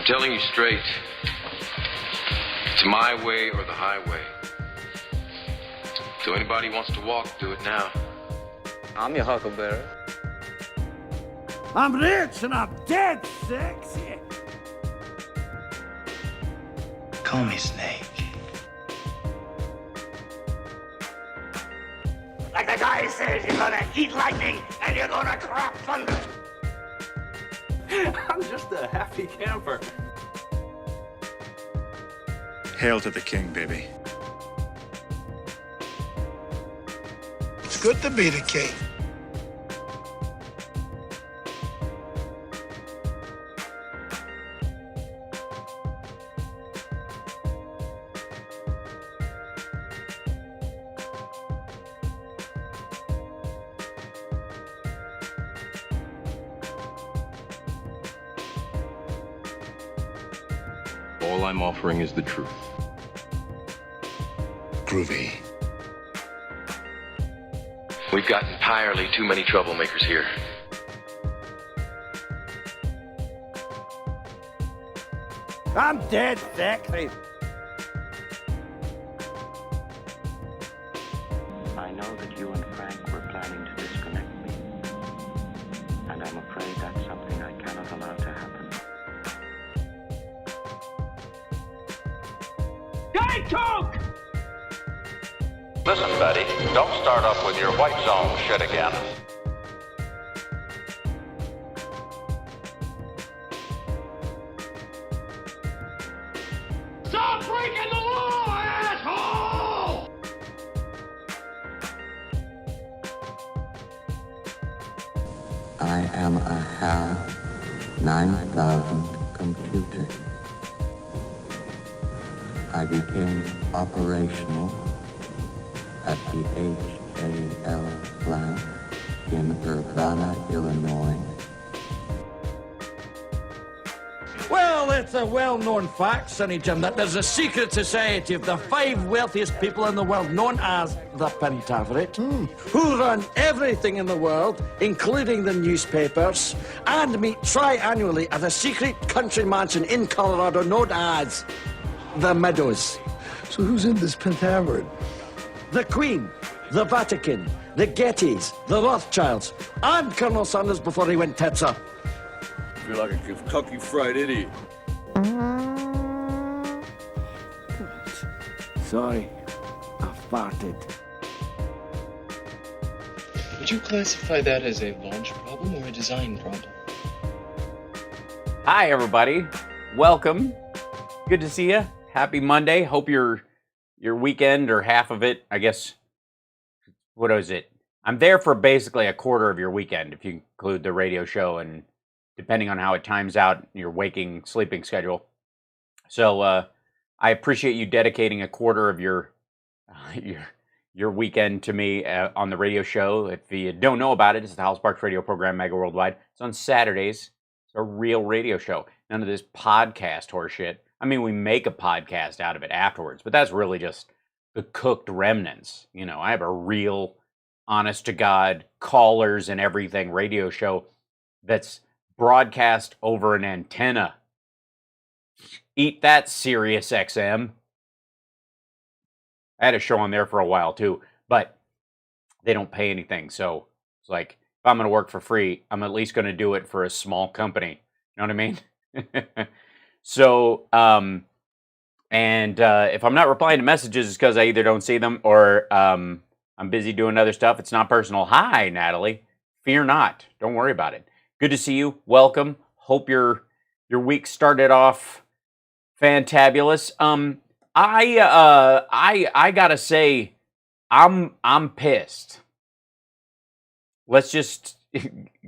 I'm telling you straight. It's my way or the highway. So anybody who wants to walk, do it now. I'm your huckleberry. I'm rich and I'm dead sexy. Call me Snake. Like the guy says, you're gonna eat lightning and you're gonna crap thunder. I'm just a happy camper. Hail to the king, baby. It's good to be the king. All I'm offering is the truth. Groovy. We've got entirely too many troublemakers here. I'm dead sexy. I know that you and Frank were planning to disconnect me, and I'm afraid that's something I cannot allow to happen. Hey, Coke! Listen, Betty, don't start up with your white zone shit again. Stop breaking the law, asshole! I am a HAL 9000 computer. I became operational at the HAL plant in Urbana, Illinois. Well, it's a well-known fact, Sonny Jim, that there's a secret society of the 5 wealthiest people in the world, known as the Pentaveret, who run everything in the world, including the newspapers, and meet tri-annually at a secret country mansion in Colorado known as the Meadows. So who's in this Pentaveret? The Queen, the Vatican, the Gettys, the Rothschilds, and Colonel Sanders before he went tits up. I feel like a Kentucky Fried Idiot. Sorry, I farted. Would you classify that as a launch problem or a design problem? Hi, everybody. Welcome. Good to see you. Happy Monday. Hope your weekend or half of it, I guess, what is it? I'm there for basically a quarter of your weekend if you include the radio show and depending on how it times out your waking, sleeping schedule. So I appreciate you dedicating a quarter of your weekend to me on the radio show. If you don't know about it, it's the Hal Sparks radio program, Mega Worldwide. It's on Saturdays. It's a real radio show. None of this podcast horseshit. I mean, we make a podcast out of it afterwards, but that's really just the cooked remnants. You know, I have a real, honest-to-God, callers and everything radio show that's broadcast over an antenna. Eat that, Sirius XM. I had a show on there for a while, too, but they don't pay anything, so it's like, if I'm going to work for free, I'm at least going to do it for a small company. You know what I mean? So, if I'm not replying to messages, it's because I either don't see them or I'm busy doing other stuff. It's not personal. Hi, Natalie. Fear not. Don't worry about it. Good to see you. Welcome. Hope your week started off fantabulous. I gotta say, I'm pissed. Let's just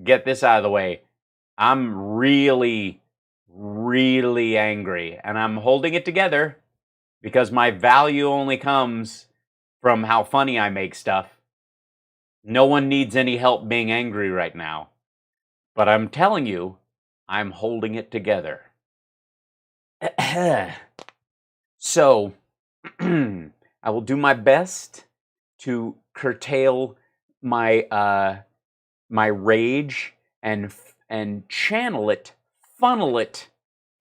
get this out of the way. I'm really angry, and I'm holding it together because my value only comes from how funny I make stuff. No one needs any help being angry right now, but I'm telling you, I'm holding it together. So, I will do my best to curtail my my rage and channel it, funnel it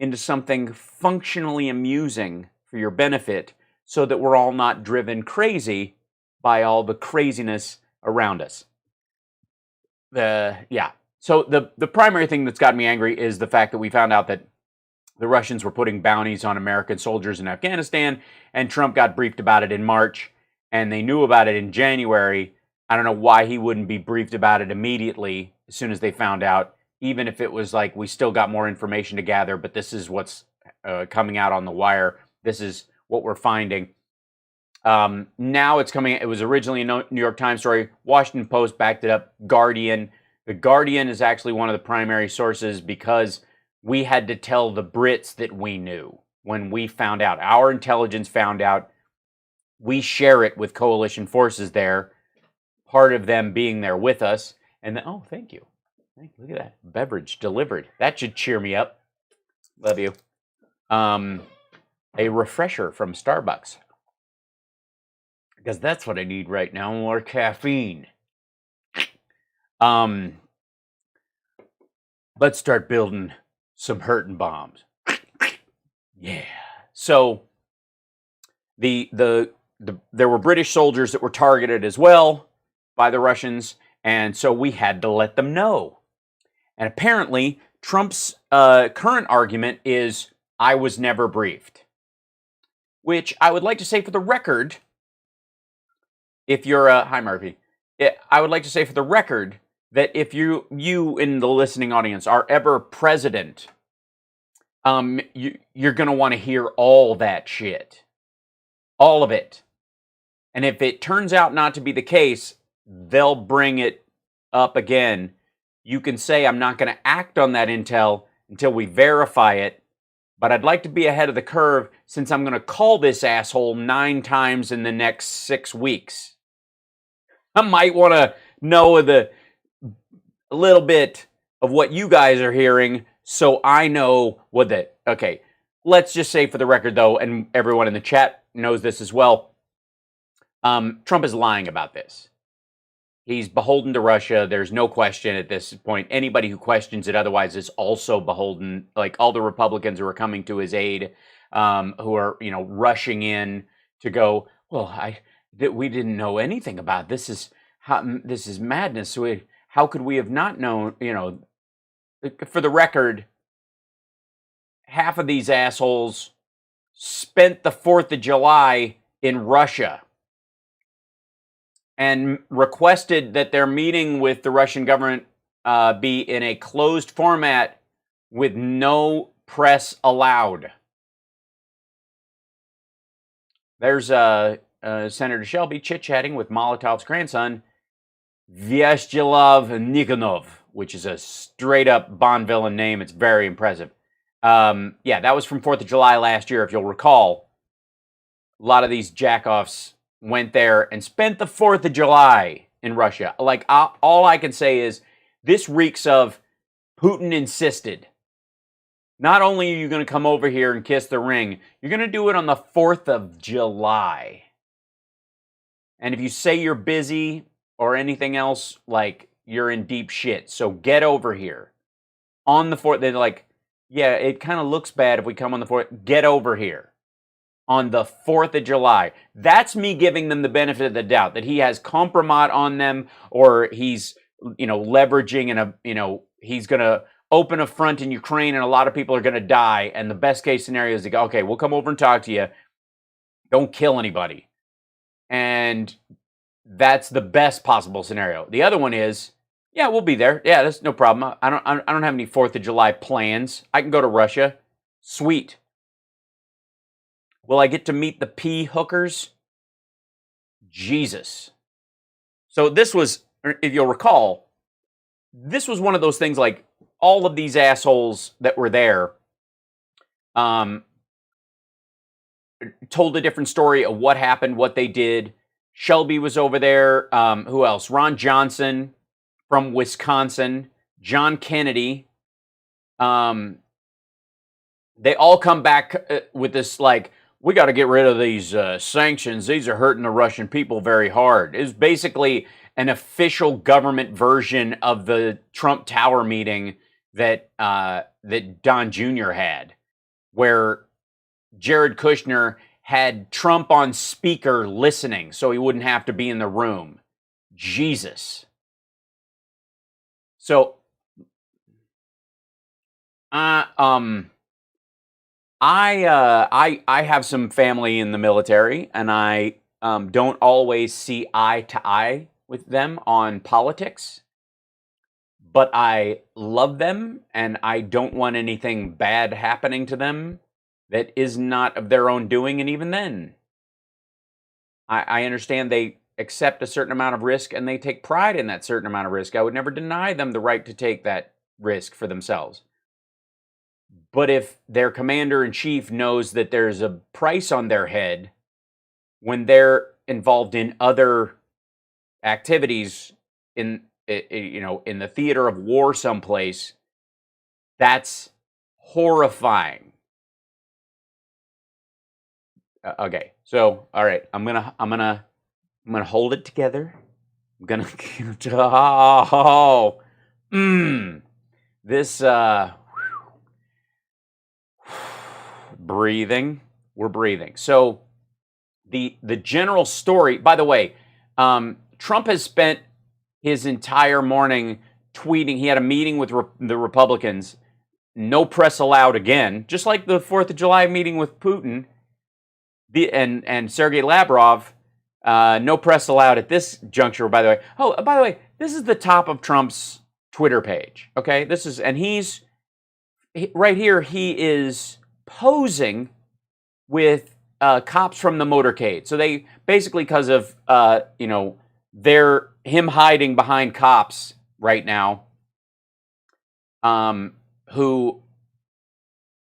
into something functionally amusing for your benefit so that we're all not driven crazy by all the craziness around us. So the primary thing that's got me angry is the fact that we found out that the Russians were putting bounties on American soldiers in Afghanistan, and Trump got briefed about it in March, and they knew about it in January. I don't know why he wouldn't be briefed about it immediately as soon as they found out, even if it was like, we still got more information to gather, but this is what's coming out on the wire. This is what we're finding. Now it's coming. It was originally a New York Times story. Washington Post backed it up. Guardian. The Guardian is actually one of the primary sources because we had to tell the Brits that we knew when we found out. Our intelligence found out. We share it with coalition forces there, part of them being there with us. And then, oh, thank you. Look at that. Beverage delivered. That should cheer me up. Love you. A refresher from Starbucks. Because that's what I need right now, more caffeine. Let's start building some hurting bombs. Yeah. So there were British soldiers that were targeted as well by the Russians, and so we had to let them know. And apparently, Trump's current argument is, I was never briefed. Which I would like to say for the record, if you're hi Murphy, I would like to say for the record that if you in the listening audience are ever president, you're going to want to hear all that shit. All of it. And if it turns out not to be the case, they'll bring it up again. You can say, I'm not going to act on that intel until we verify it, but I'd like to be ahead of the curve since I'm going to call this asshole 9 times in the next 6 weeks. I might want to know a little bit of what you guys are hearing so I know what that. Okay, let's just say for the record, though, and everyone in the chat knows this as well, Trump is lying about this. He's beholden to Russia. There's no question at this point. Anybody who questions it otherwise is also beholden. Like all the Republicans who are coming to his aid, who are rushing in to go, well, we didn't know anything about this. This is madness. How could we have not known? For the record, half of these assholes spent the 4th of July in Russia and requested that their meeting with the Russian government be in a closed format with no press allowed. There's Senator Shelby chit-chatting with Molotov's grandson, Vyacheslav Nikonov, which is a straight-up Bond villain name. It's very impressive. Yeah, that was from 4th of July last year, if you'll recall. A lot of these jackoffs went there and spent the 4th of July in Russia. Like, all I can say is this reeks of Putin insisted. Not only are you going to come over here and kiss the ring, you're going to do it on the 4th of July. And if you say you're busy or anything else, like, you're in deep shit. So get over here. On the 4th, they're like, yeah, it kind of looks bad if we come on the 4th. Get over here. On the 4th of July. That's me giving them the benefit of the doubt that he has compromise on them, or he's, leveraging and he's going to open a front in Ukraine and a lot of people are going to die. And the best case scenario is to go, okay, we'll come over and talk to you. Don't kill anybody. And that's the best possible scenario. The other one is, yeah, we'll be there. Yeah, that's no problem. I don't have any 4th of July plans. I can go to Russia. Sweet. Will I get to meet the pea hookers? Jesus. So this was, if you'll recall, this was one of those things like all of these assholes that were there told a different story of what happened, what they did. Shelby was over there. Who else? Ron Johnson from Wisconsin. John Kennedy. They all come back with this like, we got to get rid of these sanctions. These are hurting the Russian people very hard. It's basically an official government version of the Trump Tower meeting that Don Jr. had. where Jared Kushner had Trump on speaker listening so he wouldn't have to be in the room. Jesus. So, I have some family in the military, and I don't always see eye to eye with them on politics, but I love them, and I don't want anything bad happening to them that is not of their own doing. And even then, I understand they accept a certain amount of risk, and they take pride in that certain amount of risk. I would never deny them the right to take that risk for themselves. But if their commander-in-chief knows that there's a price on their head when they're involved in other activities in the theater of war someplace, that's horrifying. Okay, so all right, I'm gonna hold it together. I'm gonna this breathing. We're breathing. So the general story, by the way, Trump has spent his entire morning tweeting. He had a meeting with the Republicans. No press allowed again, just like the 4th of July meeting with Putin and Sergei Lavrov. No press allowed at this juncture, by the way. Oh, by the way, this is the top of Trump's Twitter page. Okay, he's right here. He is posing with cops from the motorcade. So they basically, because of him hiding behind cops right now, who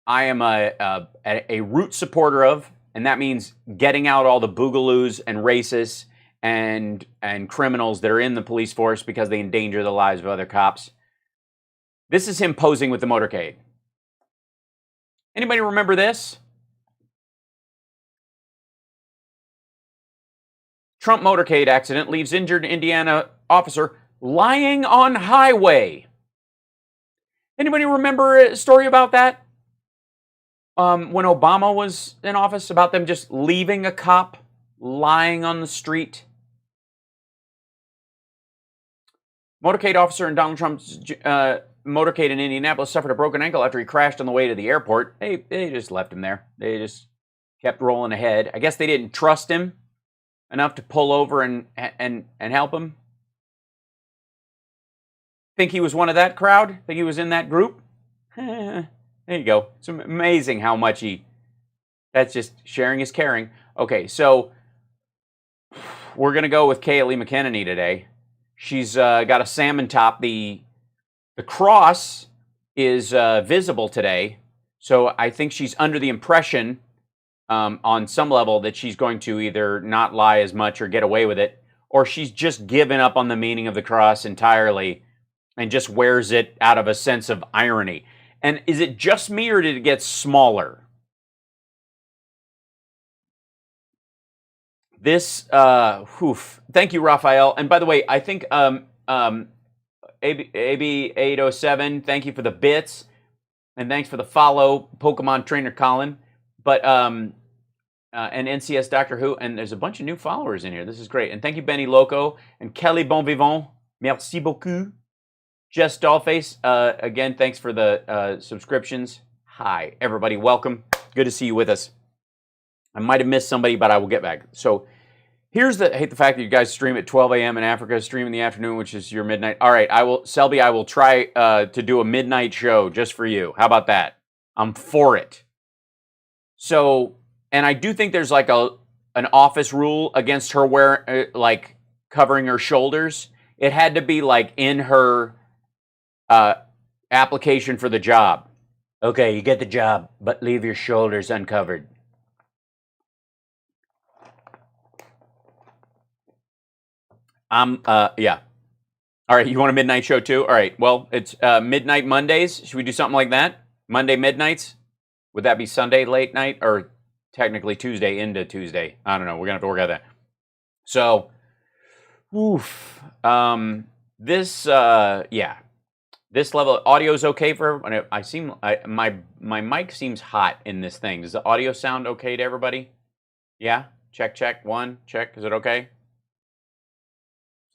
I am a root supporter of, and that means getting out all the boogaloos and racists and criminals that are in the police force because they endanger the lives of other cops. This is him posing with the motorcade. Anybody remember this? Trump motorcade accident leaves injured Indiana officer lying on highway. Anybody remember a story about that? When Obama was in office, about them just leaving a cop lying on the street. Motorcade officer in Donald Trump's motorcade in Indianapolis suffered a broken ankle after he crashed on the way to the airport. They just left him there. They just kept rolling ahead. I guess they didn't trust him enough to pull over and help him. Think he was one of that crowd? Think he was in that group? There you go. It's amazing how much that's just sharing is caring. Okay, so we're going to go with Kaylee McEnany today. She's got a salmon top. The cross is visible today, so I think she's under the impression on some level that she's going to either not lie as much or get away with it, or she's just given up on the meaning of the cross entirely and just wears it out of a sense of irony. And is it just me, or did it get smaller? This, thank you, Raphael. And by the way, I think AB807, thank you for the bits, and thanks for the follow, Pokemon Trainer Colin. But and NCS Doctor Who, and there's a bunch of new followers in here. This is great. And thank you, Benny Loco and Kelly Bonvivant. Merci beaucoup. Jess Dollface, again, thanks for the subscriptions. Hi, everybody. Welcome. Good to see you with us. I might have missed somebody, but I will get back. So I hate the fact that you guys stream at 12 a.m. in Africa, stream in the afternoon, which is your midnight. All right, Selby, I will try to do a midnight show just for you. How about that? I'm for it. So, and I do think there's like an office rule against her covering her shoulders. It had to be like in her application for the job. Okay, you get the job, but leave your shoulders uncovered. Yeah. All right, you want a midnight show too? All right, well, it's midnight Mondays. Should we do something like that? Monday midnights? Would that be Sunday late night, or technically Tuesday into Tuesday? I don't know. We're going to have to work out that. So, yeah. This level of audio is okay for my mic seems hot in this thing. Does the audio sound okay to everybody? Yeah? Check. 1, check. Is it okay? It's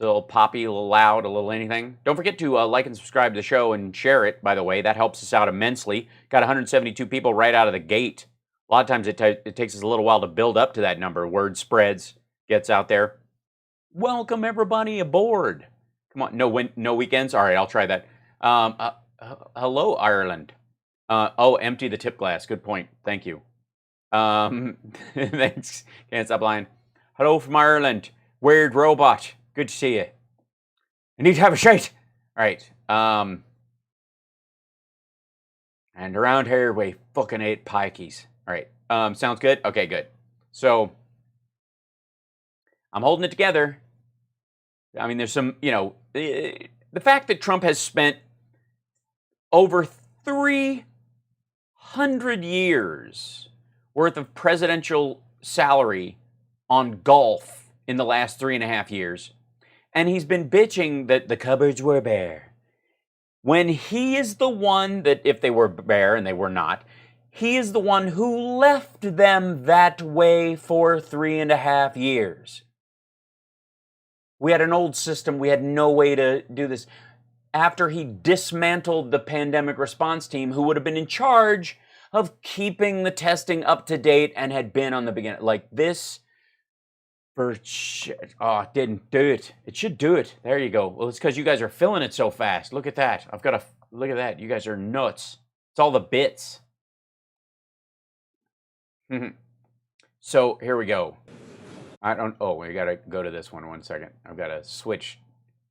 a little poppy, a little loud, a little anything. Don't forget to like and subscribe to the show and share it, by the way. That helps us out immensely. Got 172 people right out of the gate. A lot of times it takes us a little while to build up to that number. Word spreads, gets out there. Welcome everybody aboard. Come on, no weekends? All right, I'll try that. Hello, Ireland. Empty the tip glass. Good point. Thank you. Thanks. Can't stop lying. Hello from Ireland. Weird robot. Good to see you. I need to have a shite. All right. And around here we fucking ate pikeys. All right. Sounds good? Okay, good. So I'm holding it together. I mean, there's some, the fact that Trump has spent over 300 years worth of presidential salary on golf in the last 3.5 years, and he's been bitching that the cupboards were bare. When he is the one that, if they were bare, and they were not, he is the one who left them that way for 3.5 years. We had an old system. We had no way to do this. After he dismantled the pandemic response team, who would have been in charge of keeping the testing up to date and had been on the beginning. Like this, it didn't do it. It should do it. There you go. Well, it's because you guys are filling it so fast. Look at that. Look at that. You guys are nuts. It's all the bits. So here we go. We gotta go to this one second. I've got to switch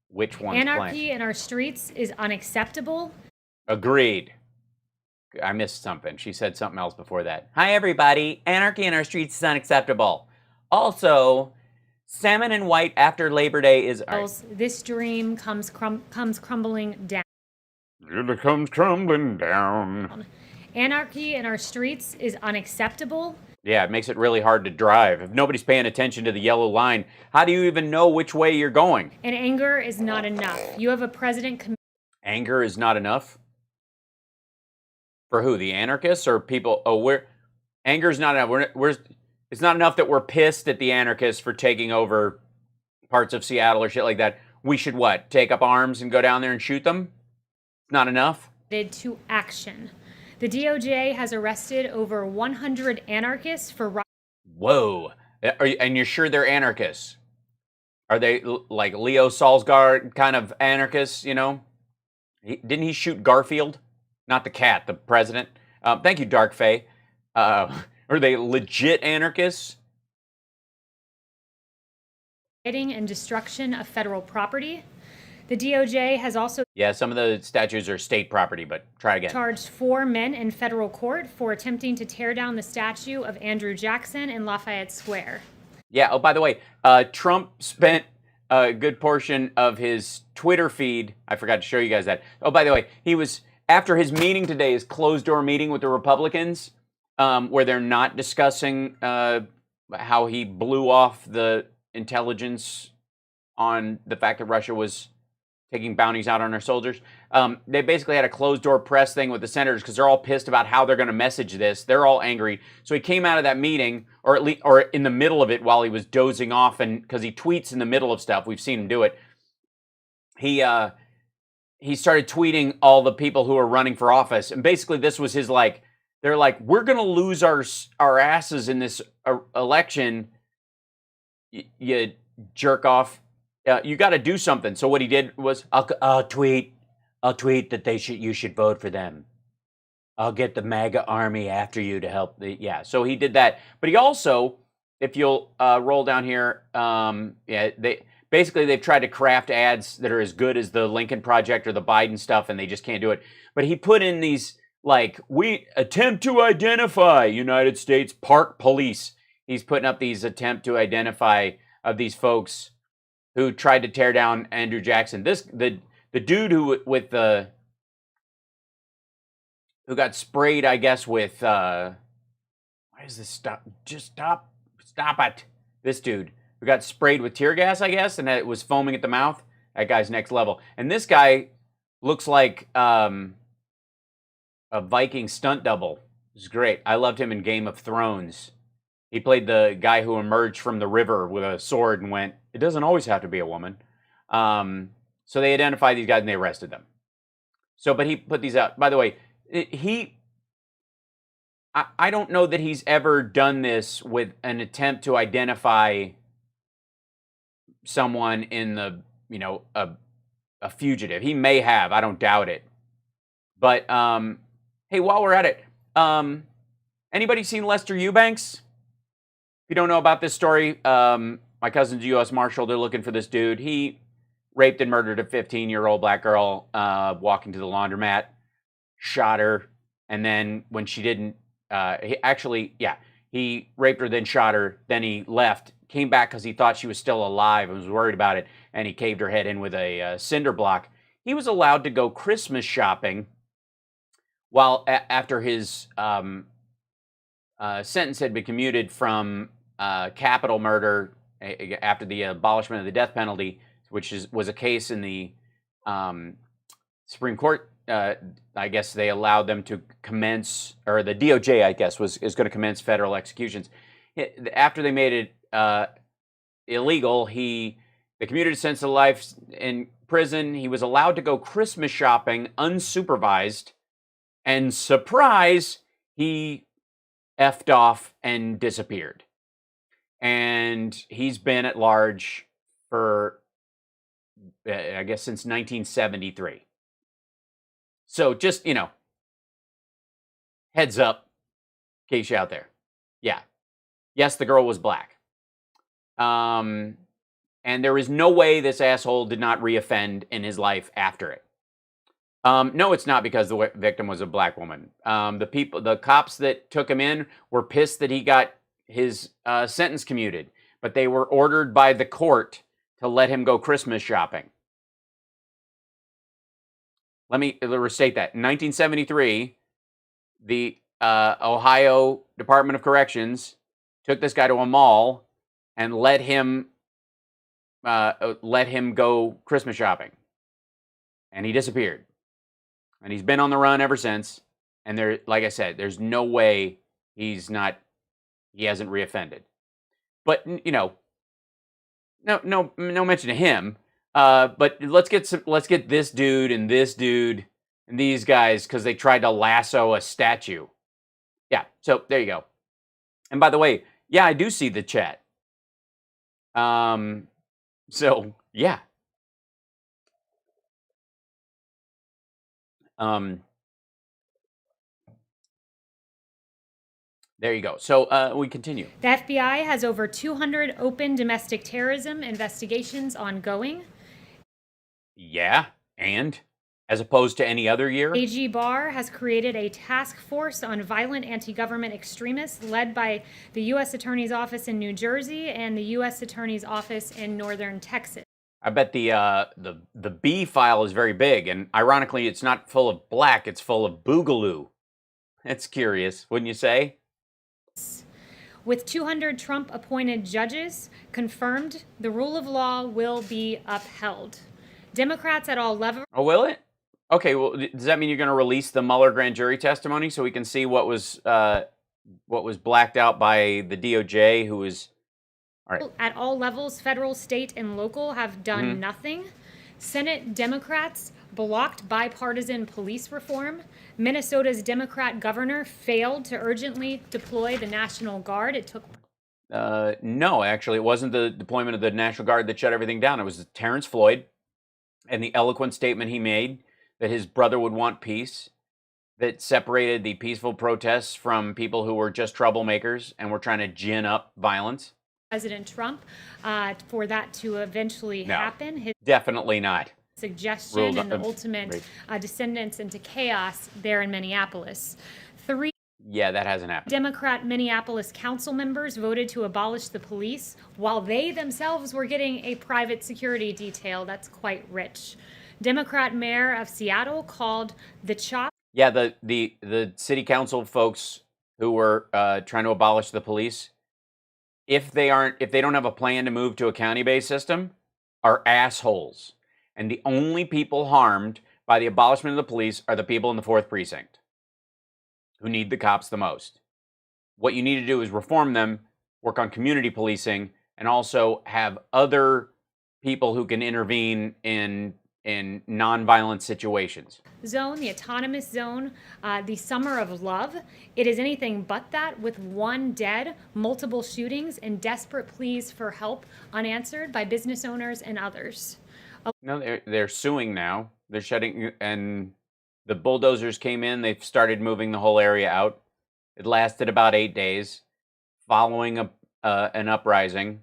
which one's Anarchy playing. in our streets is unacceptable. Agreed. I missed something. She said something else before that. Hi, everybody. Anarchy in our streets is unacceptable. Also, salmon and white after Labor Day is... Right. This dream comes crumbling down. It comes crumbling down. Anarchy in our streets is unacceptable. Yeah, it makes it really hard to drive. If nobody's paying attention to the yellow line, how do you even know which way you're going? And anger is not enough. You have a president... Anger is not enough? For who? The anarchists or people? Anger is not enough. It's not enough that we're pissed at the anarchists for taking over parts of Seattle or shit like that. We should what? Take up arms and go down there and shoot them? Not enough? ...to action. The DOJ has arrested over 100 anarchists for... Whoa. And you're sure they're anarchists? Are they like Leo Salzgard kind of anarchists, Didn't he shoot Garfield? Not the cat, the president. Thank you, Dark Fae. Are they legit anarchists? And destruction of federal property. The DOJ has also... Yeah, some of the statues are state property, but try again. ...charged 4 men in federal court for attempting to tear down the statue of Andrew Jackson in Lafayette Square. Yeah, oh, by the way, Trump spent a good portion of his Twitter feed... I forgot to show you guys that. Oh, by the way, he was... After his meeting today, his closed-door meeting with the Republicans, where they're not discussing how he blew off the intelligence on the fact that Russia was taking bounties out on our soldiers. They basically had a closed-door press thing with the senators because they're all pissed about how they're going to message this. They're all angry. So he came out of that meeting, or in the middle of it while he was dozing off, and because he tweets in the middle of stuff. We've seen him do it. He started tweeting all the people who are running for office. And basically this was his they're like, we're going to lose our asses in this election, you jerk off. You got to do something. So what he did was, I'll tweet that you should vote for them. I'll get the MAGA army after you to help so he did that. But he also, if you'll roll down here, they've tried to craft ads that are as good as the Lincoln Project or the Biden stuff, and they just can't do it. But he put in these, we attempt to identify United States Park Police. He's putting up these attempt to identify of these folks who tried to tear down Andrew Jackson. The dude who got sprayed, I guess, with why is this stop? Just stop it. This dude who got sprayed with tear gas, I guess, and it was foaming at the mouth. That guy's next level. And this guy looks like a Viking stunt double. It's great. I loved him in Game of Thrones. He played the guy who emerged from the river with a sword and went, "It doesn't always have to be a woman." So they identified these guys and they arrested them. So, but he put these out. By the way, I don't know that he's ever done this with an attempt to identify someone in the, a fugitive. He may have. I don't doubt it. But hey, while we're at it, anybody seen Lester Eubanks? If you don't know about this story, my cousin's a U.S. Marshal. They're looking for this dude. He raped and murdered a 15-year-old black girl walking to the laundromat, shot her, and then when she didn't, he raped her, then shot her, then he left, came back because he thought she was still alive and was worried about it, and he caved her head in with a cinder block. He was allowed to go Christmas shopping while after his sentence had been commuted from capital murder after the abolishment of the death penalty, which was a case in the Supreme Court. I guess they allowed them to commence, or the DOJ, I guess, is going to commence federal executions. After they made it illegal, they commuted a sentence of life in prison. He was allowed to go Christmas shopping unsupervised, and surprise, he effed off and disappeared. And he's been at large for, I guess, since 1973. So just, heads up, in case you're out there. Yeah. Yes, the girl was black. And there is no way this asshole did not reoffend in his life after it. No, it's not because the victim was a black woman. The cops that took him in were pissed that he got his sentence commuted, but they were ordered by the court to let him go Christmas shopping. Let me restate that. In 1973, the Ohio Department of Corrections took this guy to a mall and let him go Christmas shopping, and he disappeared. And he's been on the run ever since. And like I said, there's no way he hasn't reoffended. But no mention to him. But let's get this dude and these guys, because they tried to lasso a statue. Yeah, so there you go. And by the way, yeah, I do see the chat. So yeah. There you go. So we continue. The FBI has over 200 open domestic terrorism investigations ongoing. Yeah, and as opposed to any other year? AG Barr has created a task force on violent anti-government extremists led by the U.S. Attorney's Office in New Jersey and the U.S. Attorney's Office in Northern Texas. I bet the B file is very big, and ironically, it's not full of black, it's full of boogaloo. That's curious, wouldn't you say? With 200 Trump-appointed judges confirmed, the rule of law will be upheld. Democrats at all levels... Oh, will it? Okay, well, does that mean you're going to release the Mueller grand jury testimony so we can see what was blacked out by the DOJ, who was... All right. At all levels, federal, state, and local, have done nothing. Senate Democrats blocked bipartisan police reform. Minnesota's Democrat governor failed to urgently deploy the National Guard. It took... No, actually, it wasn't the deployment of the National Guard that shut everything down. It was Terrence Floyd and the eloquent statement he made that his brother would want peace, that separated the peaceful protests from people who were just troublemakers and were trying to gin up violence. President Trump, for that to eventually happen. His definitely not. Suggestion and the ultimate descendants into chaos there in Minneapolis. Yeah, that hasn't happened. Democrat Minneapolis council members voted to abolish the police while they themselves were getting a private security detail. That's quite rich. Democrat mayor of Seattle called the chop. Yeah, the city council folks who were trying to abolish the police, if they don't have a plan to move to a county-based system, are assholes. And the only people harmed by the abolishment of the police are the people in the 4th precinct who need the cops the most. What you need to do is reform them, work on community policing, and also have other people who can intervene in nonviolent situations. Zone, the autonomous zone, the summer of love. It is anything but that, with 1 dead, multiple shootings, and desperate pleas for help unanswered by business owners and others. No, they're suing now. They're shutting, and the bulldozers came in. They've started moving the whole area out. It lasted about 8 days, following an uprising.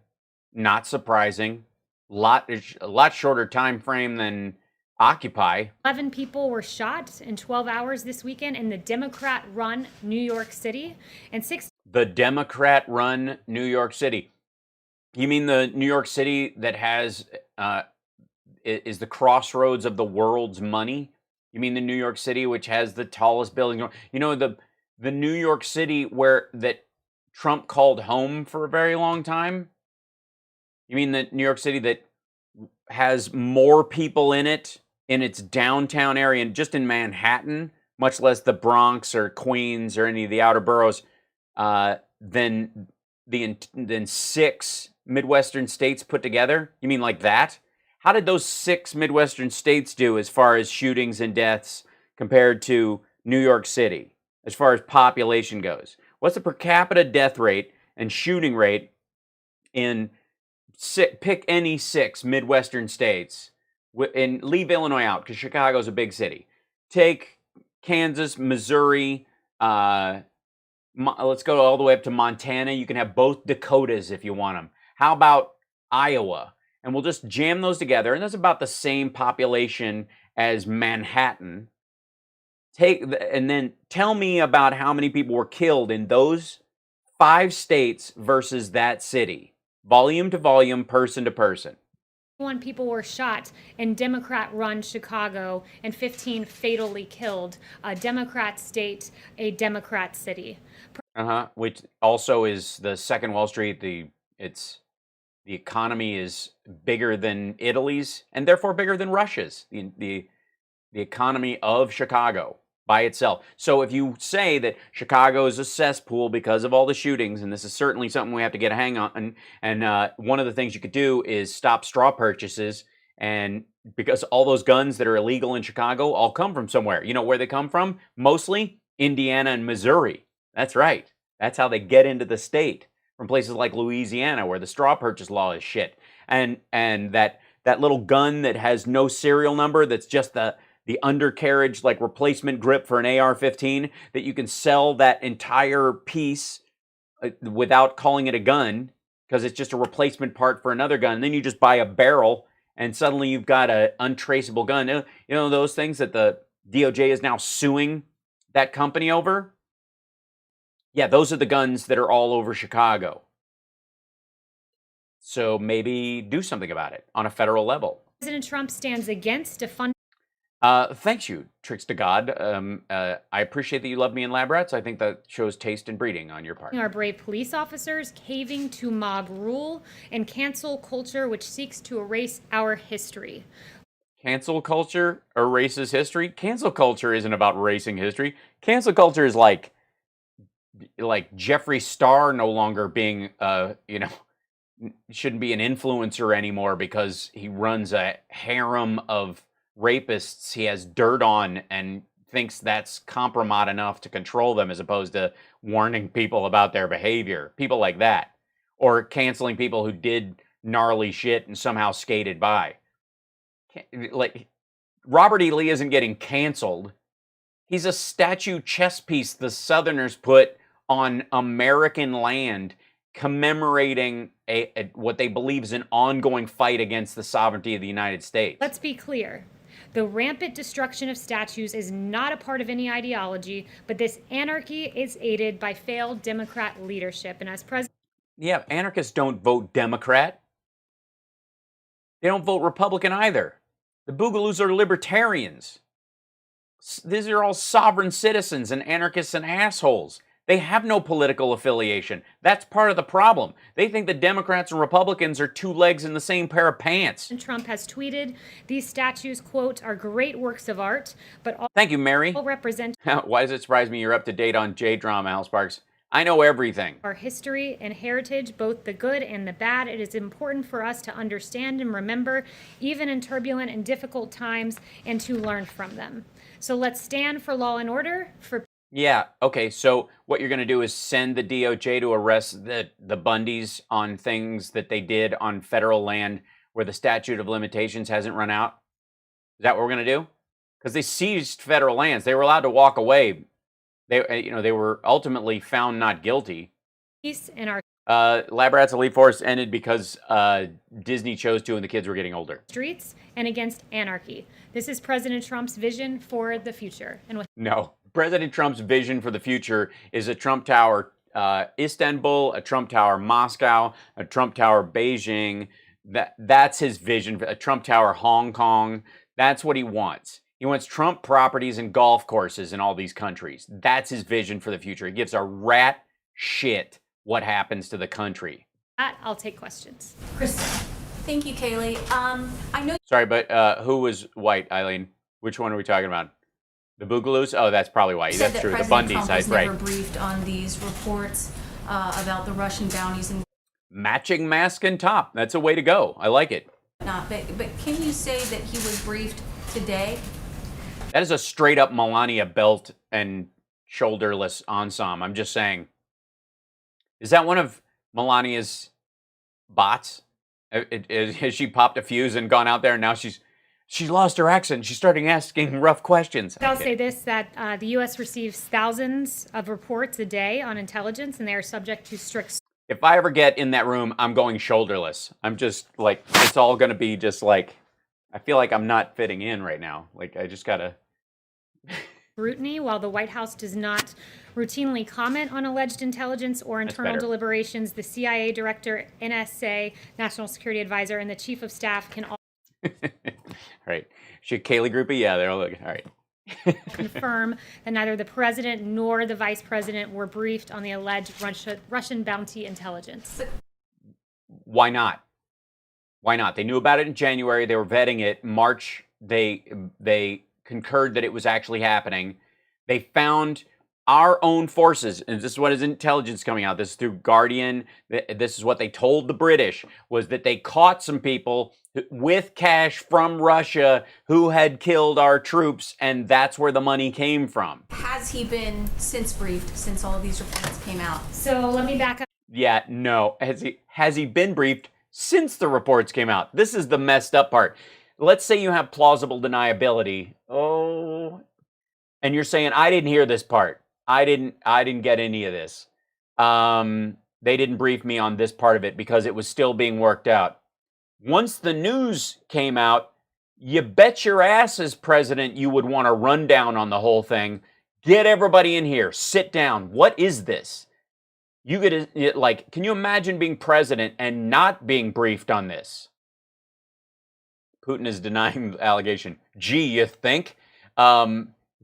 Not surprising. A lot shorter time frame than Occupy. 11 people were shot in 12 hours this weekend in the Democrat-run New York City, and 6. The Democrat-run New York City. You mean the New York City that has is the crossroads of the world's money? You mean the New York City which has the tallest building? You know, the New York City that Trump called home for a very long time? You mean the New York City that has more people in its downtown area, and just in Manhattan, much less the Bronx or Queens or any of the outer boroughs, than 6 Midwestern states put together? You mean like that? How did those 6 Midwestern states do as far as shootings and deaths compared to New York City, as far as population goes? What's the per capita death rate and shooting rate in pick any 6 Midwestern states, and leave Illinois out because Chicago's a big city. Take Kansas, Missouri, let's go all the way up to Montana. You can have both Dakotas if you want them. How about Iowa? And we'll just jam those together, and that's about the same population as Manhattan. And then tell me about how many people were killed in those 5 states versus that city. Volume to volume, person to person. 1 people were shot in Democrat-run Chicago, and 15 fatally killed. A Democrat state, a Democrat city. Which also is the second Wall Street. The economy is bigger than Italy's, and therefore bigger than Russia's. The economy of Chicago by itself. So if you say that Chicago is a cesspool because of all the shootings, and this is certainly something we have to get a hang on, and one of the things you could do is stop straw purchases, and because all those guns that are illegal in Chicago all come from somewhere. You know where they come from? Mostly Indiana and Missouri. That's right. That's how they get into the state, from places like Louisiana, where the straw purchase law is shit. And that little gun that has no serial number, that's just the undercarriage, like replacement grip for an AR-15, that you can sell that entire piece without calling it a gun, because it's just a replacement part for another gun. And then you just buy a barrel, and suddenly you've got an untraceable gun. You know those things that the DOJ is now suing that company over? Yeah, those are the guns that are all over Chicago. So maybe do something about it on a federal level. President Trump stands against defunding. Thanks you, tricks to God. I appreciate that you love me in lab rats. I think that shows taste and breeding on your part. Our brave police officers caving to mob rule and cancel culture, which seeks to erase our history. Cancel culture erases history? Cancel culture isn't about erasing history. Cancel culture is like Jeffree Star no longer being, shouldn't be an influencer anymore because he runs a harem of rapists he has dirt on and thinks that's compromise enough to control them, as opposed to warning people about their behavior. People like that. Or canceling people who did gnarly shit and somehow skated by. Like, Robert E. Lee isn't getting canceled. He's a statue chess piece the Southerners put on American land, commemorating what they believe is an ongoing fight against the sovereignty of the United States. Let's be clear. The rampant destruction of statues is not a part of any ideology, but this anarchy is aided by failed Democrat leadership. And as president... Yeah, anarchists don't vote Democrat. They don't vote Republican either. The Boogaloos are libertarians. These are all sovereign citizens, and anarchists and assholes. They have no political affiliation. That's part of the problem. They think the Democrats and Republicans are two legs in the same pair of pants. Trump has tweeted, these statues, quote, are great works of art, but all Thank you, Mary. represent Why does it surprise me you're up to date on J-drama, Al Sparks? I know everything. our history and heritage, both the good and the bad. It is important for us to understand and remember, even in turbulent and difficult times, and to learn from them. So let's stand for law and order, for Yeah, okay, so what you're going to do is send the DOJ to arrest the Bundys on things that they did on federal land where the statute of limitations hasn't run out? Is that what we're going to do? Because they seized federal lands. They were allowed to walk away. They were ultimately found not guilty. peace in our Lab Rats Elite Force ended because Disney chose to and the kids were getting older. streets and against anarchy. This is President Trump's vision for the future. And with No. President Trump's vision for the future is a Trump Tower Istanbul, a Trump Tower Moscow, a Trump Tower Beijing. That's his vision. A Trump Tower Hong Kong. That's what he wants. He wants Trump properties and golf courses in all these countries. That's his vision for the future. He gives a rat shit what happens to the country. that, I'll take questions. Kristen. Thank you, Kaylee. I know. Sorry, but who was white, Eileen? Which one are we talking about? The Boogaloos? Oh, that's probably white. Said That's that true. President The Trump Bundys, was right. never briefed on these reports about the Russian bounties and Matching mask and top. That's a way to go. I like it. whatnot. But can you say that he was briefed today? That is a straight up Melania belt and shoulderless ensemble. I'm just saying. Is that one of Melania's bots? Has she popped a fuse and gone out there and now she's lost her accent. She's starting asking rough questions. I'll say this, that the U.S. receives thousands of reports a day on intelligence, and they are subject to strict If I ever get in that room, I'm going shoulderless. I'm just like, it's all going to be just like, I feel like I'm not fitting in right now. Like, I just got to. scrutiny. While the White House does not routinely comment on alleged intelligence or internal better. deliberations, the CIA director, NSA, National Security Advisor, and the Chief of Staff can all Right. Should Kaylee Groupie? Yeah, they're all looking. All right. confirm that neither the president nor the vice president were briefed on the alleged Russian bounty intelligence. Why not? Why not? They knew about it in January. They were vetting it. March, they concurred that it was actually happening. They found our own forces, and this is what is intelligence coming out. This is through Guardian. This is what they told the British, was that they caught some people with cash from Russia who had killed our troops, and that's where the money came from. Has he been since briefed since all of these reports came out? So let me back up. Yeah, no. Has he been briefed since the reports came out? This is the messed up part. Let's say you have plausible deniability. Oh, and you're saying I didn't hear this part. I didn't get any of this. They didn't brief me on this part of it because it was still being worked out. Once the news came out, you bet your ass as president you would want a rundown on the whole thing. Get everybody in here. Sit down. What is this? You get like, can you imagine being president and not being briefed on this? Putin is denying the allegation. Gee, you think?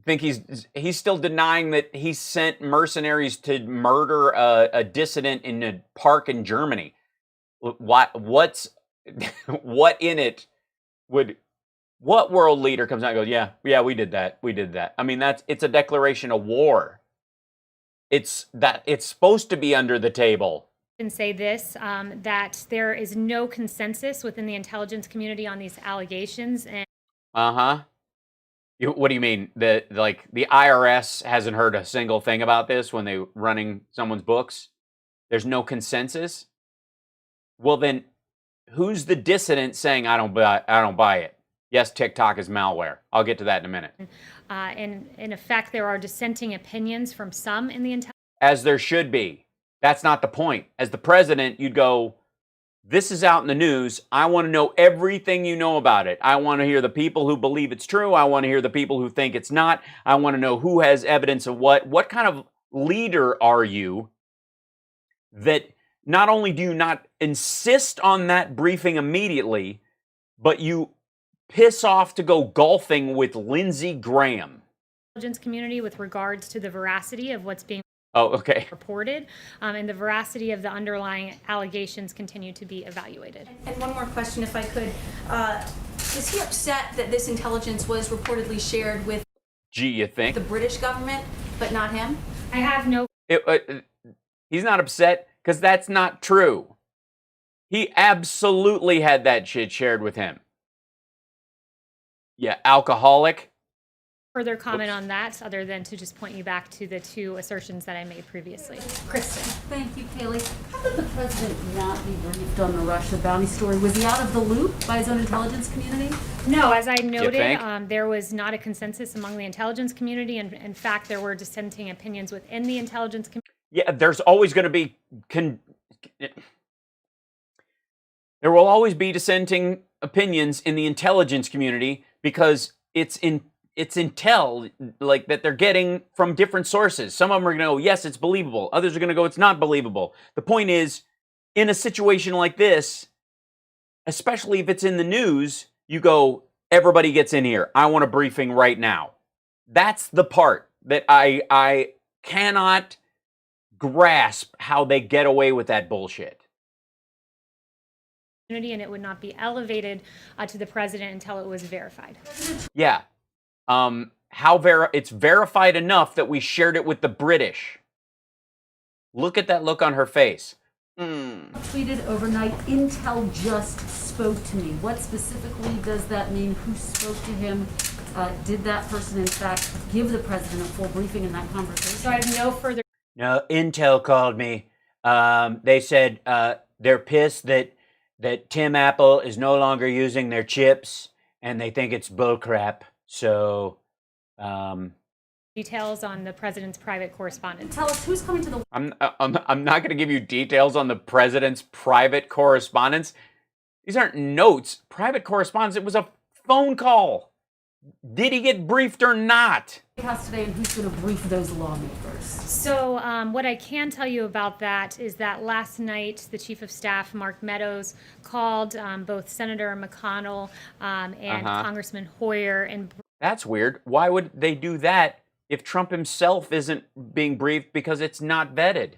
Think he's still denying that he sent mercenaries to murder a dissident in a park in Germany. What in it would, what world leader comes out and goes, yeah, we did that. I mean, it's a declaration of war. It's supposed to be under the table. And say this, that there is no consensus within the intelligence community on these allegations. And What do you mean? The IRS hasn't heard a single thing about this when they're running someone's books? There's no consensus? Well, then who's the dissident saying I don't buy it? Yes, TikTok is malware. I'll get to that in a minute. in effect, there are dissenting opinions from some in the intelligence. As there should be. That's not the point. As the president, you'd go, this is out in the news. I want to know everything you know about it. I want to hear the people who believe it's true. I want to hear the people who think it's not. I want to know who has evidence of what. What kind of leader are you that not only do you not insist on that briefing immediately, but you piss off to go golfing with Lindsey Graham? Intelligence community with regards to the veracity of what's being Oh, okay. reported, and the veracity of the underlying allegations continue to be evaluated. And one more question, if I could. Is he upset that this intelligence was reportedly shared with Gee, you think? the British government, but not him? I have no He's not upset because that's not true. He absolutely had that shit shared with him. Yeah, alcoholic. further comment on that other than to just point you back to the two assertions that I made previously. Kristen. Thank you, Kaylee. How could the president not be briefed on the Russia bounty story? Was he out of the loop by his own intelligence community? No, as I think? noted, there was not a consensus among the intelligence community, and in fact, there were dissenting opinions within the intelligence community. Yeah, there's always going to be there will always be dissenting opinions in the intelligence community because it's intel like that they're getting from different sources. Some of them are going to go, yes, it's believable. Others are going to go, it's not believable. The point is, in a situation like this, especially if it's in the news, you go, everybody gets in here. I want a briefing right now. That's the part that I cannot grasp how they get away with that bullshit. And it would not be elevated to the president until it was verified. Yeah. It's verified enough that we shared it with the British. Look at that look on her face. Tweeted overnight, Intel just spoke to me. What specifically does that mean? Who spoke to him? Did that person, in fact, give the president a full briefing in that conversation? So I have no further. No, Intel called me. They said they're pissed that Tim Apple is no longer using their chips, and they think it's bullcrap. So, Details on the president's private correspondence. Tell us who's coming to the. I'm not going to give you details on the president's private correspondence. These aren't notes. Private correspondence. It was a phone call. Did he get briefed or not? House today, and who's going to brief those lawmakers? So what I can tell you about that is that last night the Chief of Staff, Mark Meadows, called both Senator McConnell and Congressman Hoyer. And that's weird. Why would they do that if Trump himself isn't being briefed because it's not vetted?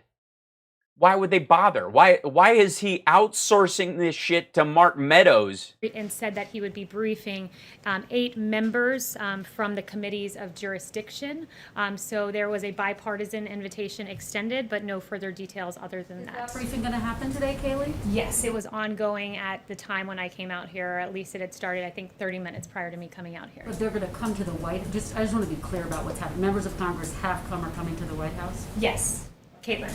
Why would they bother? Why is he outsourcing this shit to Mark Meadows? And said that he would be briefing 8 members from the committees of jurisdiction. So there was a bipartisan invitation extended, but no further details other than that. Is that briefing going to happen today, Kaylee? Yes, it was ongoing at the time when I came out here, or at least it had started, I think, 30 minutes prior to me coming out here. But they're going to come to the White House. I just want to be clear about what's happening. Members of Congress are coming to the White House? Yes. Caitlin.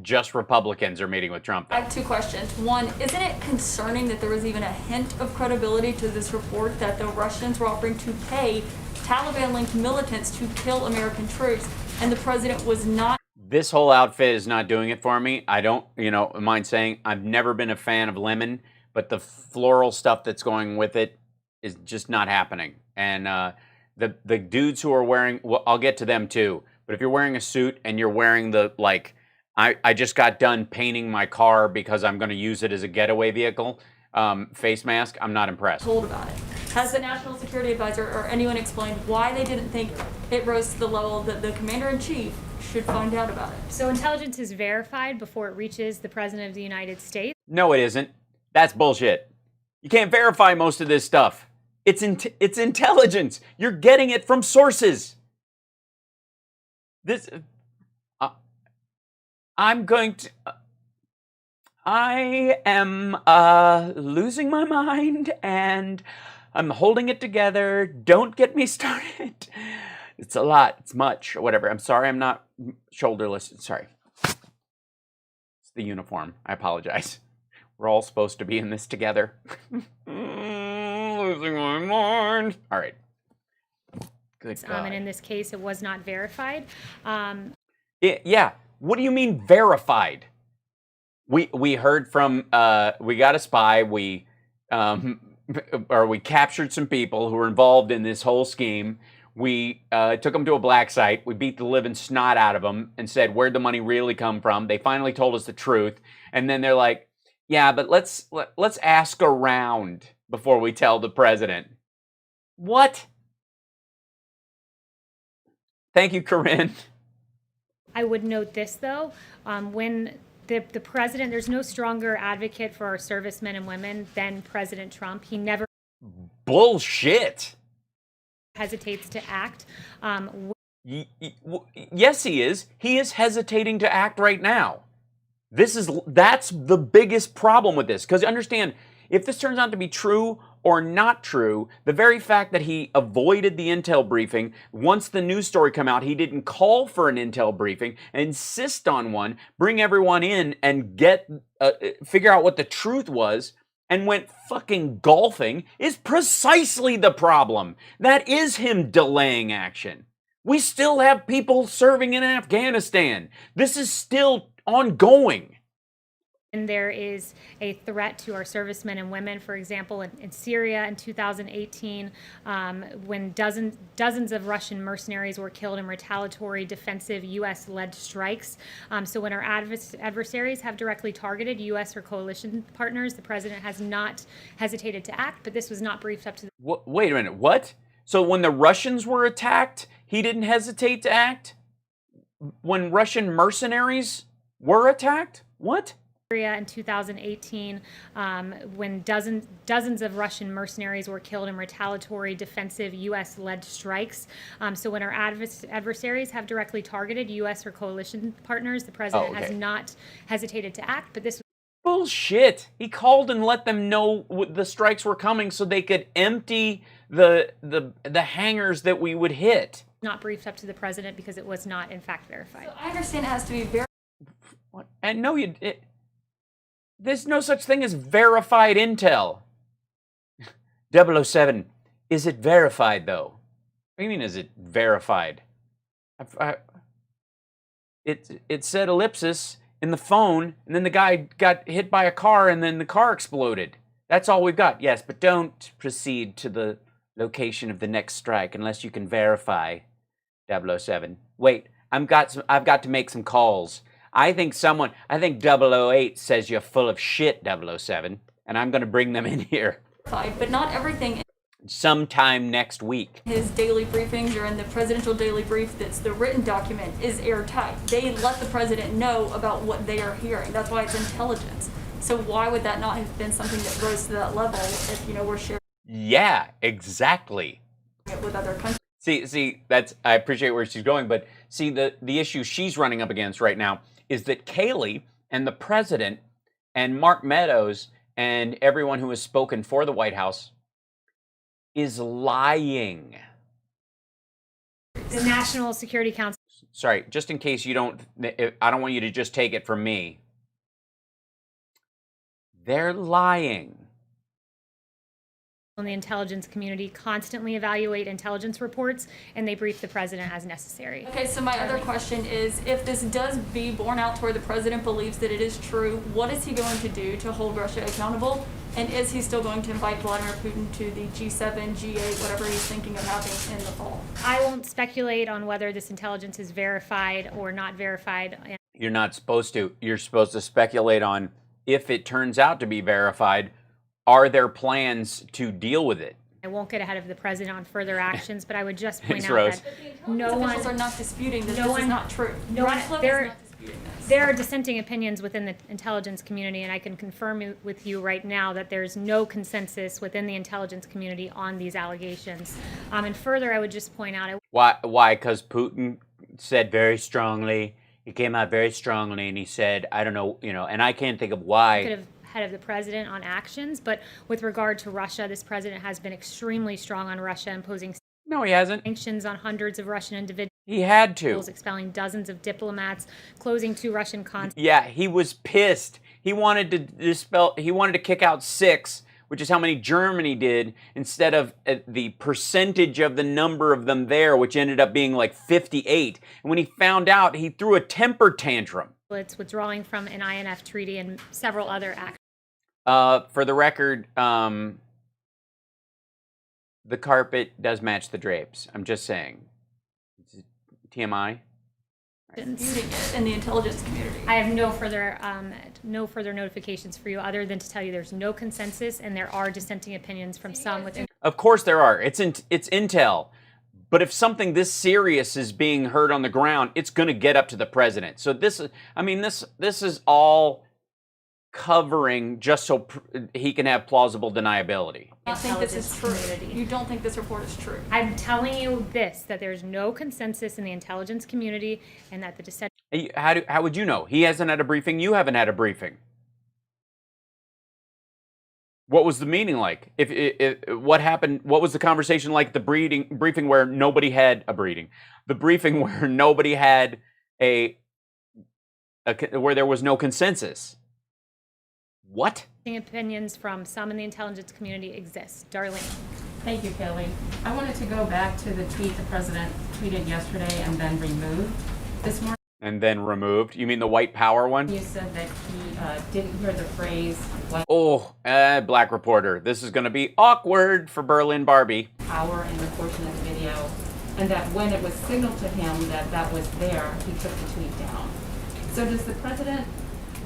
Just Republicans are meeting with Trump. I have 2 questions. One, isn't it concerning that there was even a hint of credibility to this report that the Russians were offering to pay Taliban-linked militants to kill American troops, and the president was not? This whole outfit is not doing it for me. I don't, mind saying I've never been a fan of lemon, but the floral stuff that's going with it is just not happening. And the dudes who are wearing, well, I'll get to them too. But if you're wearing a suit and you're wearing the, I just got done painting my car because I'm going to use it as a getaway vehicle, face mask, I'm not impressed. Told about it. Has the National Security Advisor or anyone explained why they didn't think it rose to the level that the Commander-in-Chief should find out about it? So intelligence is verified before it reaches the President of the United States? No, it isn't. That's bullshit. You can't verify most of this stuff. It's intelligence. You're getting it from sources. I am losing my mind and I'm holding it together. Don't get me started. It's a lot. It's much or whatever. I'm sorry. I'm not shoulderless. Sorry. It's the uniform. I apologize. We're all supposed to be in this together. Losing my mind. All right. Good God. And in this case, it was not verified. Yeah. What do you mean verified? We heard from we got a spy. We captured some people who were involved in this whole scheme. We took them to a black site. We beat the living snot out of them and said, where'd the money really come from? They finally told us the truth. And then they're like, yeah, but let's ask around before we tell the president. What? Thank you, Corinne. I would note this, though. When the president, there's no stronger advocate for our servicemen and women than President Trump. He never Bullshit. hesitates to act. Yes, he is. He is hesitating to act right now. That's the biggest problem with this. Because understand, if this turns out to be true or not true, the very fact that he avoided the intel briefing, once the news story come out, he didn't call for an intel briefing, insist on one, bring everyone in and figure out what the truth was, and went fucking golfing, is precisely the problem. That is him delaying action. We still have people serving in Afghanistan. This is still ongoing. And there is a threat to our servicemen and women, for example, in Syria in 2018, when dozens of Russian mercenaries were killed in retaliatory defensive U.S.-led strikes. So when our adversaries have directly targeted U.S. or coalition partners, the president has not hesitated to act, but this was not briefed up to the... Wait a minute, what? So when the Russians were attacked, he didn't hesitate to act? When Russian mercenaries were attacked? What? In 2018, when dozens of Russian mercenaries were killed in retaliatory defensive U.S.-led strikes. So when our adversaries have directly targeted U.S. or coalition partners, the president has not hesitated to act, but this... Bullshit. He called and let them know the strikes were coming so they could empty the hangars that we would hit. Not briefed up to the president because it was not, in fact, verified. So I understand it has to be verified. And no, there's no such thing as verified intel. 007, is it verified, though? What do you mean, is it verified? It said ellipsis in the phone, and then the guy got hit by a car, and then the car exploded. That's all we've got. Yes, but don't proceed to the location of the next strike unless you can verify 007. Wait, I've got to make some calls. I think 008 says you're full of shit, 007, and I'm going to bring them in here. But not everything. Sometime next week. His daily briefings or in the presidential daily brief, that's the written document, is airtight. They let the president know about what they are hearing. That's why it's intelligence. So why would that not have been something that rose to that level if, we're sharing? Yeah, exactly. It with other countries. See, I appreciate where she's going, but see, the issue she's running up against right now is that Kayleigh and the president and Mark Meadows and everyone who has spoken for the White House is lying. The National Security Council. Sorry, just in case I don't want you to just take it from me. They're lying. And the intelligence community constantly evaluate intelligence reports, and they brief the president as necessary. Okay, so my other question is, if this does be borne out to where the president believes that it is true, what is he going to do to hold Russia accountable? And is he still going to invite Vladimir Putin to the G7, G8, whatever he's thinking of having in the fall? I won't speculate on whether this intelligence is verified or not verified. You're not supposed to. You're supposed to speculate on if it turns out to be verified. Are there plans to deal with it? I won't get ahead of the president on further actions, but I would just point out Rose. that no one officials are not disputing that this is not true. No one, Radcliffe is not disputing this. There are dissenting opinions within the intelligence community, and I can confirm with you right now that there's no consensus within the intelligence community on these allegations. And further, I would just point out... Why? Because Putin said very strongly, he came out very strongly, and he said, I don't know, and I can't think of why... Head of the president on actions, but with regard to Russia, this president has been extremely strong on Russia, imposing No, he hasn't. sanctions on hundreds of Russian individuals. He had to. Expelling dozens of diplomats, closing 2 Russian consulates. Yeah, he was pissed. He wanted to kick out 6, which is how many Germany did, instead of the percentage of the number of them there, which ended up being like 58. And when he found out, he threw a temper tantrum. It's withdrawing from an INF treaty and several other actions. For the record, the carpet does match the drapes. I'm just saying. TMI. Disputing it in the intelligence community. I have no further notifications for you other than to tell you there's no consensus and there are dissenting opinions from some within. Of course there are. It's intel, But if something this serious is being heard on the ground, it's going to get up to the president. So this is, I mean, this is all covering just so he can have plausible deniability. I think this is true. You don't think this report is true? I'm telling you this, that there's no consensus in the intelligence community and that the dissent. How would you know? He hasn't had a briefing. You haven't had a briefing. What was the meeting like? If what happened? What was the conversation like? The briefing where nobody had a briefing. The briefing where nobody had where there was no consensus. What? Opinions from some in the intelligence community exist. Darlene. Thank you, Kelly. I wanted to go back to the tweet the president tweeted yesterday and then removed this morning. And then removed? You mean the white power one? You said that he didn't hear the phrase white black reporter. This is going to be awkward for Berlin Barbie. Power in the portion of the video, and that when it was signaled to him that that was there, he took the tweet down. So does the president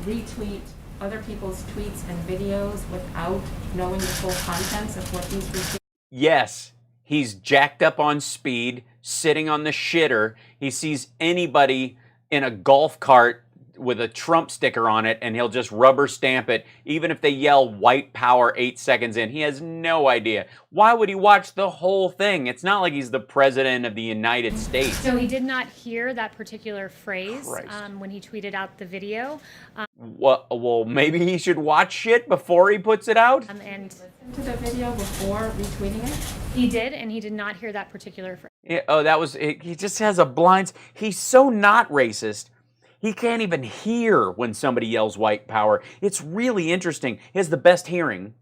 retweet other people's tweets and videos without knowing the full contents of what he's retweeting? Yes, he's jacked up on speed, sitting on the shitter. He sees anybody in a golf cart with a Trump sticker on it, and he'll just rubber stamp it, even if they yell white power 8 seconds in. He has no idea. Why would he watch the whole thing? It's not like he's the president of the United States. So he did not hear that particular phrase when he tweeted out the video. Well, maybe he should watch shit before he puts it out? And to the video before retweeting it? He did, and he did not hear that particular phrase. Yeah, he just has a blind. He's so not racist. He can't even hear when somebody yells white power. It's really interesting. He has the best hearing.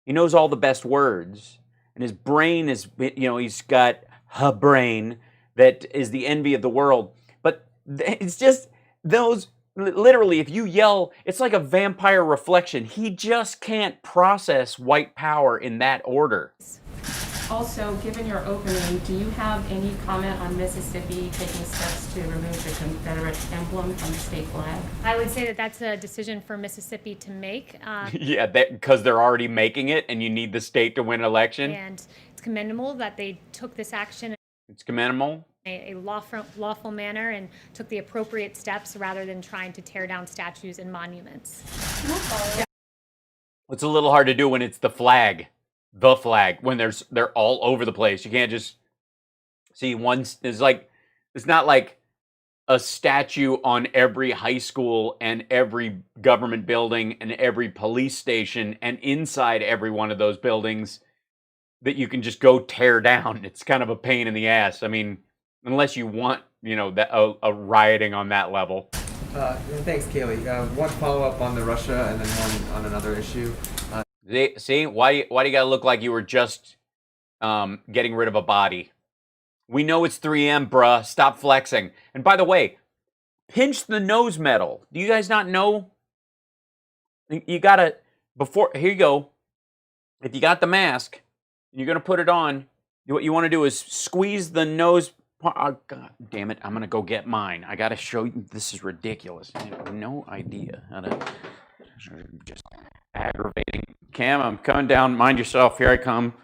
He knows all the best words. And his brain is, he's got a brain that is the envy of the world. But it's just those, literally, if you yell, it's like a vampire reflection. He just can't process white power in that order. Also, given your opening, do you have any comment on Mississippi taking steps to remove the Confederate emblem from the state flag? I would say that that's a decision for Mississippi to make. Yeah, because they're already making it, and you need the state to win an election. And it's commendable that they took this action. It's commendable. A lawful manner and took the appropriate steps rather than trying to tear down statues and monuments. It's a little hard to do when it's the flag. The flag, when they're all over the place. You can't just see one. It's not like a statue on every high school and every government building and every police station and inside every one of those buildings that you can just go tear down. It's kind of a pain in the ass. I mean, unless you want, a rioting on that level. Thanks, Kaylee. One follow-up on the Russia and then one on another issue. See, why do you gotta look like you were just getting rid of a body? We know it's 3M, bruh. Stop flexing. And by the way, pinch the nose metal. Do you guys not know? You gotta, here you go. If you got the mask, and you're gonna put it on, what you wanna do is squeeze the nose. Oh, God damn it, I'm gonna go get mine. I gotta show you, this is ridiculous. I have no idea how to, just aggravating. Cam, I'm coming down. Mind yourself. Here I come.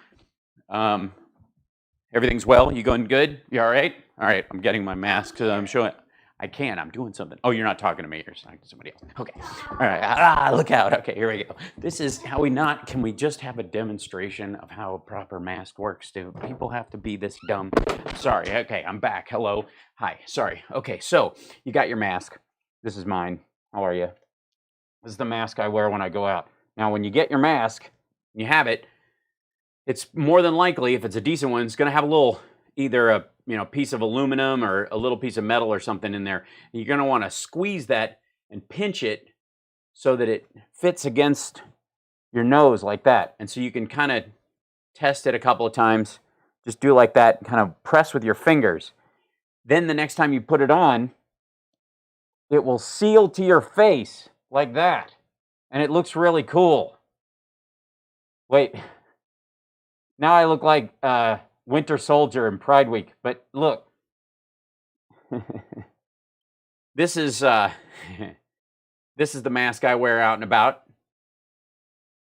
Everything's well? You going good? You all right? All right. I'm getting my mask because I'm showing. I'm doing something. Oh, you're not talking to me. You're talking to somebody else. Okay. All right. Look out. Okay, here we go. This is how can we just have a demonstration of how a proper mask works? Do people have to be this dumb? Sorry. Okay, I'm back. Hello. Hi. Sorry. Okay, so you got your mask. This is mine. How are you? This is the mask I wear when I go out. Now, when you get your mask, you have it, it's more than likely, if it's a decent one, it's going to have a little, either a piece of aluminum or a little piece of metal or something in there. And you're going to want to squeeze that and pinch it so that it fits against your nose like that. And so you can kind of test it a couple of times. Just do like that, kind of press with your fingers. Then the next time you put it on, it will seal to your face like that. And it looks really cool. Wait. Now I look like Winter Soldier in Pride Week. But look. This is the mask I wear out and about.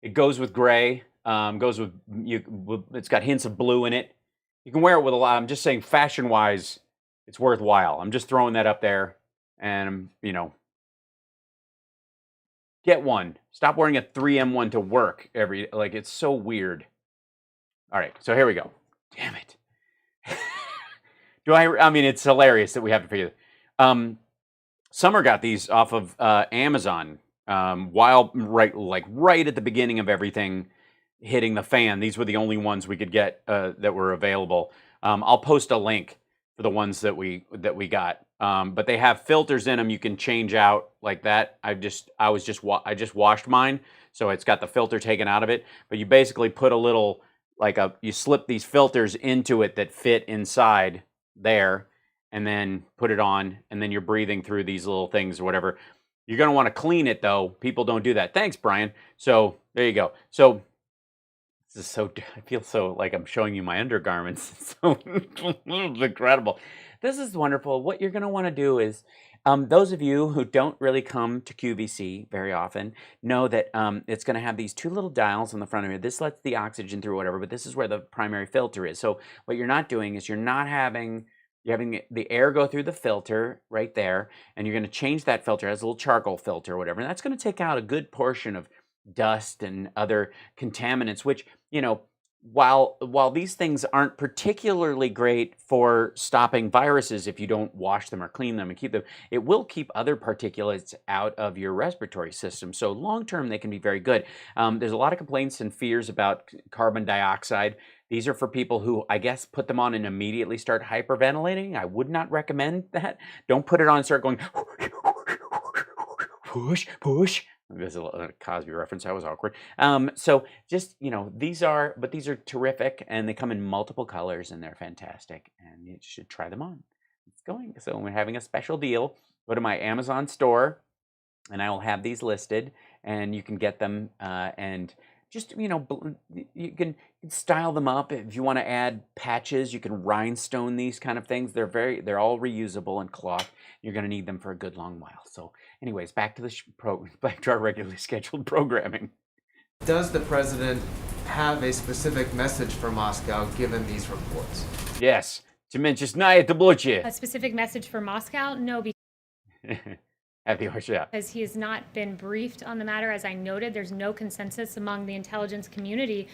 It goes with gray. It's got hints of blue in it. You can wear it with a lot. I'm just saying, fashion-wise, it's worthwhile. I'm just throwing that up there, and you know, get one. Stop wearing a 3M one to work every. Like, it's so weird. All right, so here we go. Damn it. I mean, it's hilarious that we have to figure it. Summer got these off of Amazon while right at the beginning of everything hitting the fan. These were the only ones we could get that were available. I'll post a link for the ones that we got. But they have filters in them you can change out like that. I just washed mine, so it's got the filter taken out of it. But you basically put a little you slip these filters into it that fit inside there, and then put it on, and then you're breathing through these little things or whatever. You're going to want to clean it, though. People don't do that. Thanks, Brian. So there you go. So this is so, I feel so like I'm showing you my undergarments. It's so it's incredible. This is wonderful. What you're going to want to do is, those of you who don't really come to QVC very often know that it's going to have these two little dials on the front of it. This lets the oxygen through, whatever, but this is where the primary filter is. So what you're not doing is you're having the air go through the filter right there, and you're going to change that filter. It has a little charcoal filter or whatever, and that's going to take out a good portion of dust and other contaminants, which, you know, while these things aren't particularly great for stopping viruses if you don't wash them or clean them and keep them, it will keep other particulates out of your respiratory system. So long term, they can be very good. There's a lot of complaints and fears about carbon dioxide. These are for people who, I guess, put them on and immediately start hyperventilating. I would not recommend that. Don't put it on and start going push, push. There's a Cosby reference. That was awkward. So just, you know, these are terrific, and they come in multiple colors, and they're fantastic, and you should try them on. It's going. So we're having a special deal. Go to my Amazon store, and I will have these listed, and you can get them, and just, you know, you can style them up. If you want to add patches, you can rhinestone these kind of things. They're all reusable and cloth. You're going to need them for a good long while. So anyways, back to our regularly scheduled programming. Does the president have a specific message for Moscow given these reports? Yes. A specific message for Moscow? No, because he has not been briefed on the matter. As I noted, there's no consensus among the intelligence community.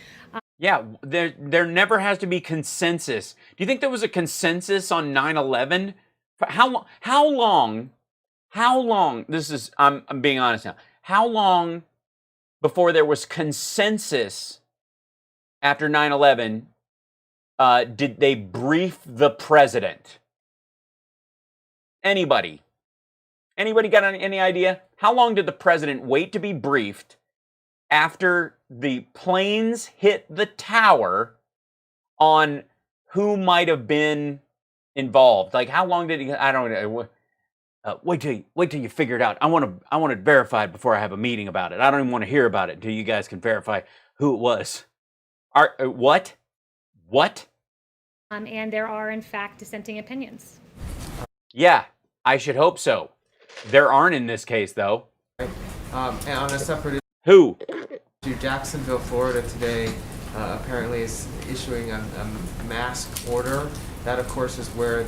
Yeah, there never has to be consensus. Do you think there was a consensus on 9/11? How long, this is, I'm being honest now, how long before there was consensus after 9/11 did they brief the president? Anybody got any idea? How long did the president wait to be briefed after the planes hit the tower on who might have been involved? Like, how long did he? I don't know. Wait till you figure it out. I want it verified before I have a meeting about it. I don't even want to hear about it until you guys can verify who it was. What? And there are, in fact, dissenting opinions. Yeah, I should hope so. There aren't in this case, though. And on a separate issue, Jacksonville, Florida today apparently is issuing a mask order. That, of course, is where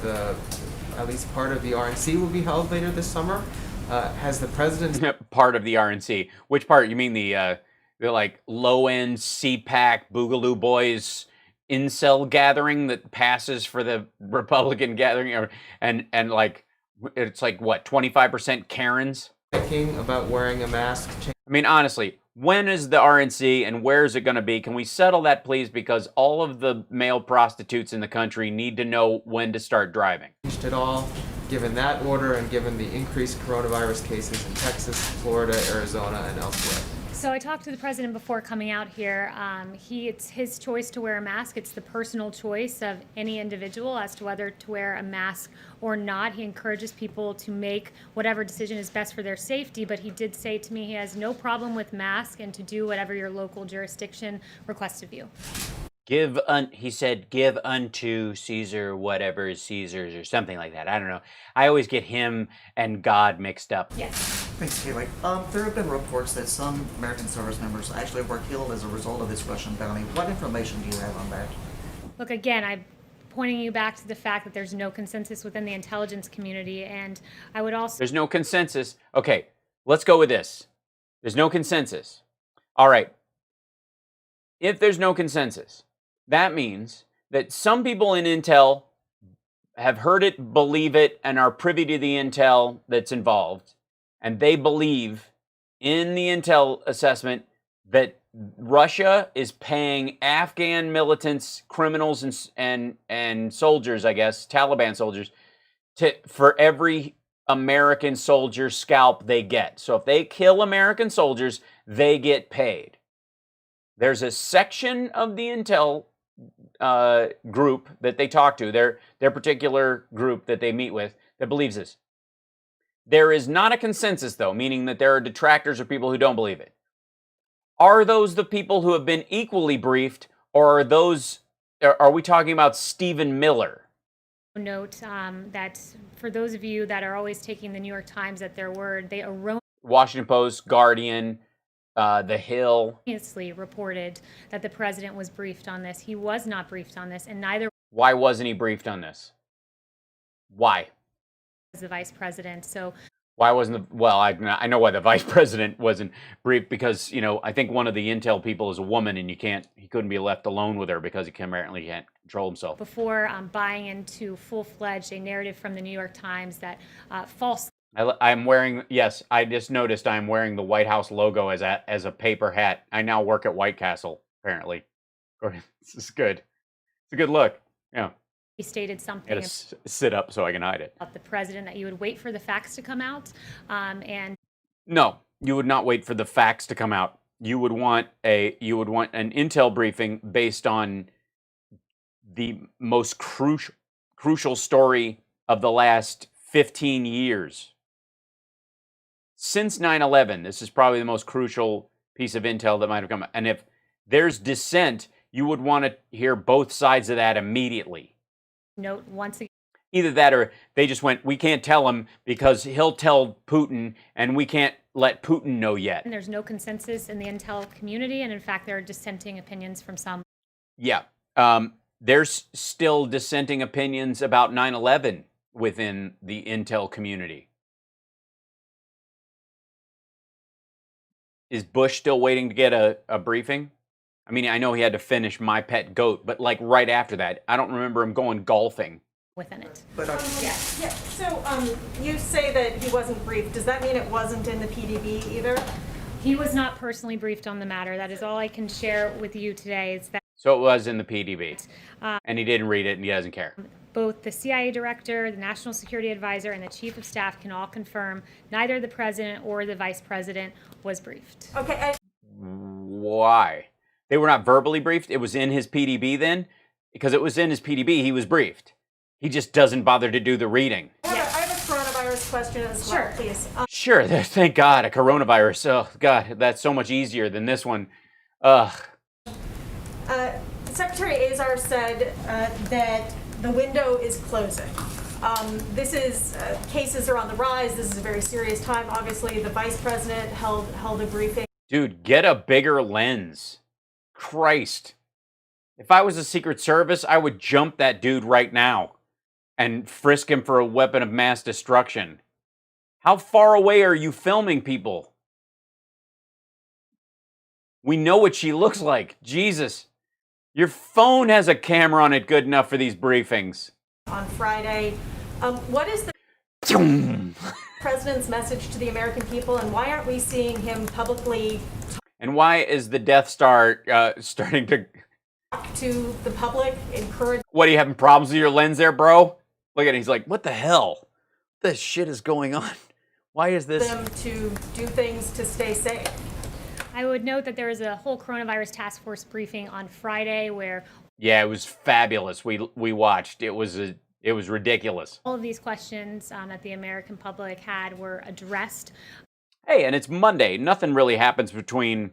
at least part of the RNC will be held later this summer. Has the president part of the RNC? Which part? You mean the like low-end CPAC Boogaloo Boys incel gathering that passes for the Republican gathering, and like it's like what, 25% Karens? Thinking about wearing a mask. I mean, honestly, when is the RNC and where is it going to be? Can we settle that, please? Because all of the male prostitutes in the country need to know when to start driving. At all, given that order and given the increased coronavirus cases in Texas, Florida, Arizona, and elsewhere. So I talked to the president before coming out here. It's his choice to wear a mask. It's the personal choice of any individual as to whether to wear a mask or not. He encourages people to make whatever decision is best for their safety, but he did say to me he has no problem with masks and to do whatever your local jurisdiction requests of you. He said, give unto Caesar whatever is Caesar's, or something like that. I don't know. I always get him and God mixed up. Yes. Thanks, Kaylee. There have been reports that some American service members actually were killed as a result of this Russian bounty. What information do you have on that? Look, again, pointing you back to the fact that there's no consensus within the intelligence community. And I would also... There's no consensus. Okay, let's go with this. There's no consensus. All right. If there's no consensus, that means that some people in intel have heard it, believe it, and are privy to the intel that's involved, and they believe in the intel assessment that Russia is paying Afghan militants, criminals, and soldiers, I guess, Taliban soldiers, for every American soldier scalp they get. So if they kill American soldiers, they get paid. There's a section of the intel group that they talk to, their particular group that they meet with, that believes this. There is not a consensus, though, meaning that there are detractors or people who don't believe it. Are those the people who have been equally briefed, or are we talking about Stephen Miller? Note that for those of you that are always taking the New York Times at their word, they Washington Post, Guardian, The Hill erroneously reported that the president was briefed on this. He was not briefed on this, and neither Why wasn't he briefed on this? Why? was the vice president. So why wasn't the, well, I know why the vice president wasn't briefed, because, you know, I think one of the intel people is a woman, and he couldn't be left alone with her because he apparently can't control himself. Before buying into full-fledged a narrative from the New York Times that false. I'm wearing, yes, I just noticed I'm wearing the White House logo as a paper hat. I now work at White Castle, apparently. This is good. It's a good look. Yeah. He stated something. I gotta sit up so I can hide it. About the president, that you would wait for the facts to come out, and no, you would not wait for the facts to come out. You would want an intel briefing based on the most crucial story of the last 15 years. Since 9/11, this is probably the most crucial piece of intel that might have come out. And if there's dissent, you would want to hear both sides of that immediately. Note once again. Either that, or they just went, we can't tell him because he'll tell Putin, and we can't let Putin know yet. And there's no consensus in the intel community, and in fact, there are dissenting opinions from some. Yeah. There's still dissenting opinions about 9/11 within the intel community. Is Bush still waiting to get a briefing? I mean, I know he had to finish My Pet Goat, but like right after that, I don't remember him going golfing. Within it. But yeah. So you say that he wasn't briefed. Does that mean it wasn't in the PDB either? He was not personally briefed on the matter. That is all I can share with you today. Is that so it was in the PDB, and he didn't read it, and he doesn't care. Both the CIA director, the National Security Advisor, and the Chief of Staff can all confirm neither the president or the vice president was briefed. Okay. Why? They were not verbally briefed? It was in his PDB then? Because it was in his PDB, he was briefed. He just doesn't bother to do the reading. I have a coronavirus question as well, please. Sure, thank God, a coronavirus. Oh, God, that's so much easier than this one. Ugh. Secretary Azar said that the window is closing. This is, cases are on the rise. This is a very serious time. Obviously, the vice president held a briefing. Dude, get a bigger lens. Christ. If I was a Secret Service, I would jump that dude right now and frisk him for a weapon of mass destruction. How far away are you filming people? We know what she looks like. Jesus. Your phone has a camera on it good enough for these briefings. On Friday. What is the president's message to the American people, and why aren't we seeing him publicly and why is the Death Star starting to talk to the public, encourage... What, are you having problems with your lens there, bro? Look at it. He's like, what the hell? What the shit is going on? Why is this... them to do things to stay safe? I would note that there was a whole coronavirus task force briefing on Friday where... Yeah, it was fabulous. We watched. It was ridiculous. All of these questions that the American public had were addressed. Hey, and it's Monday. Nothing really happens between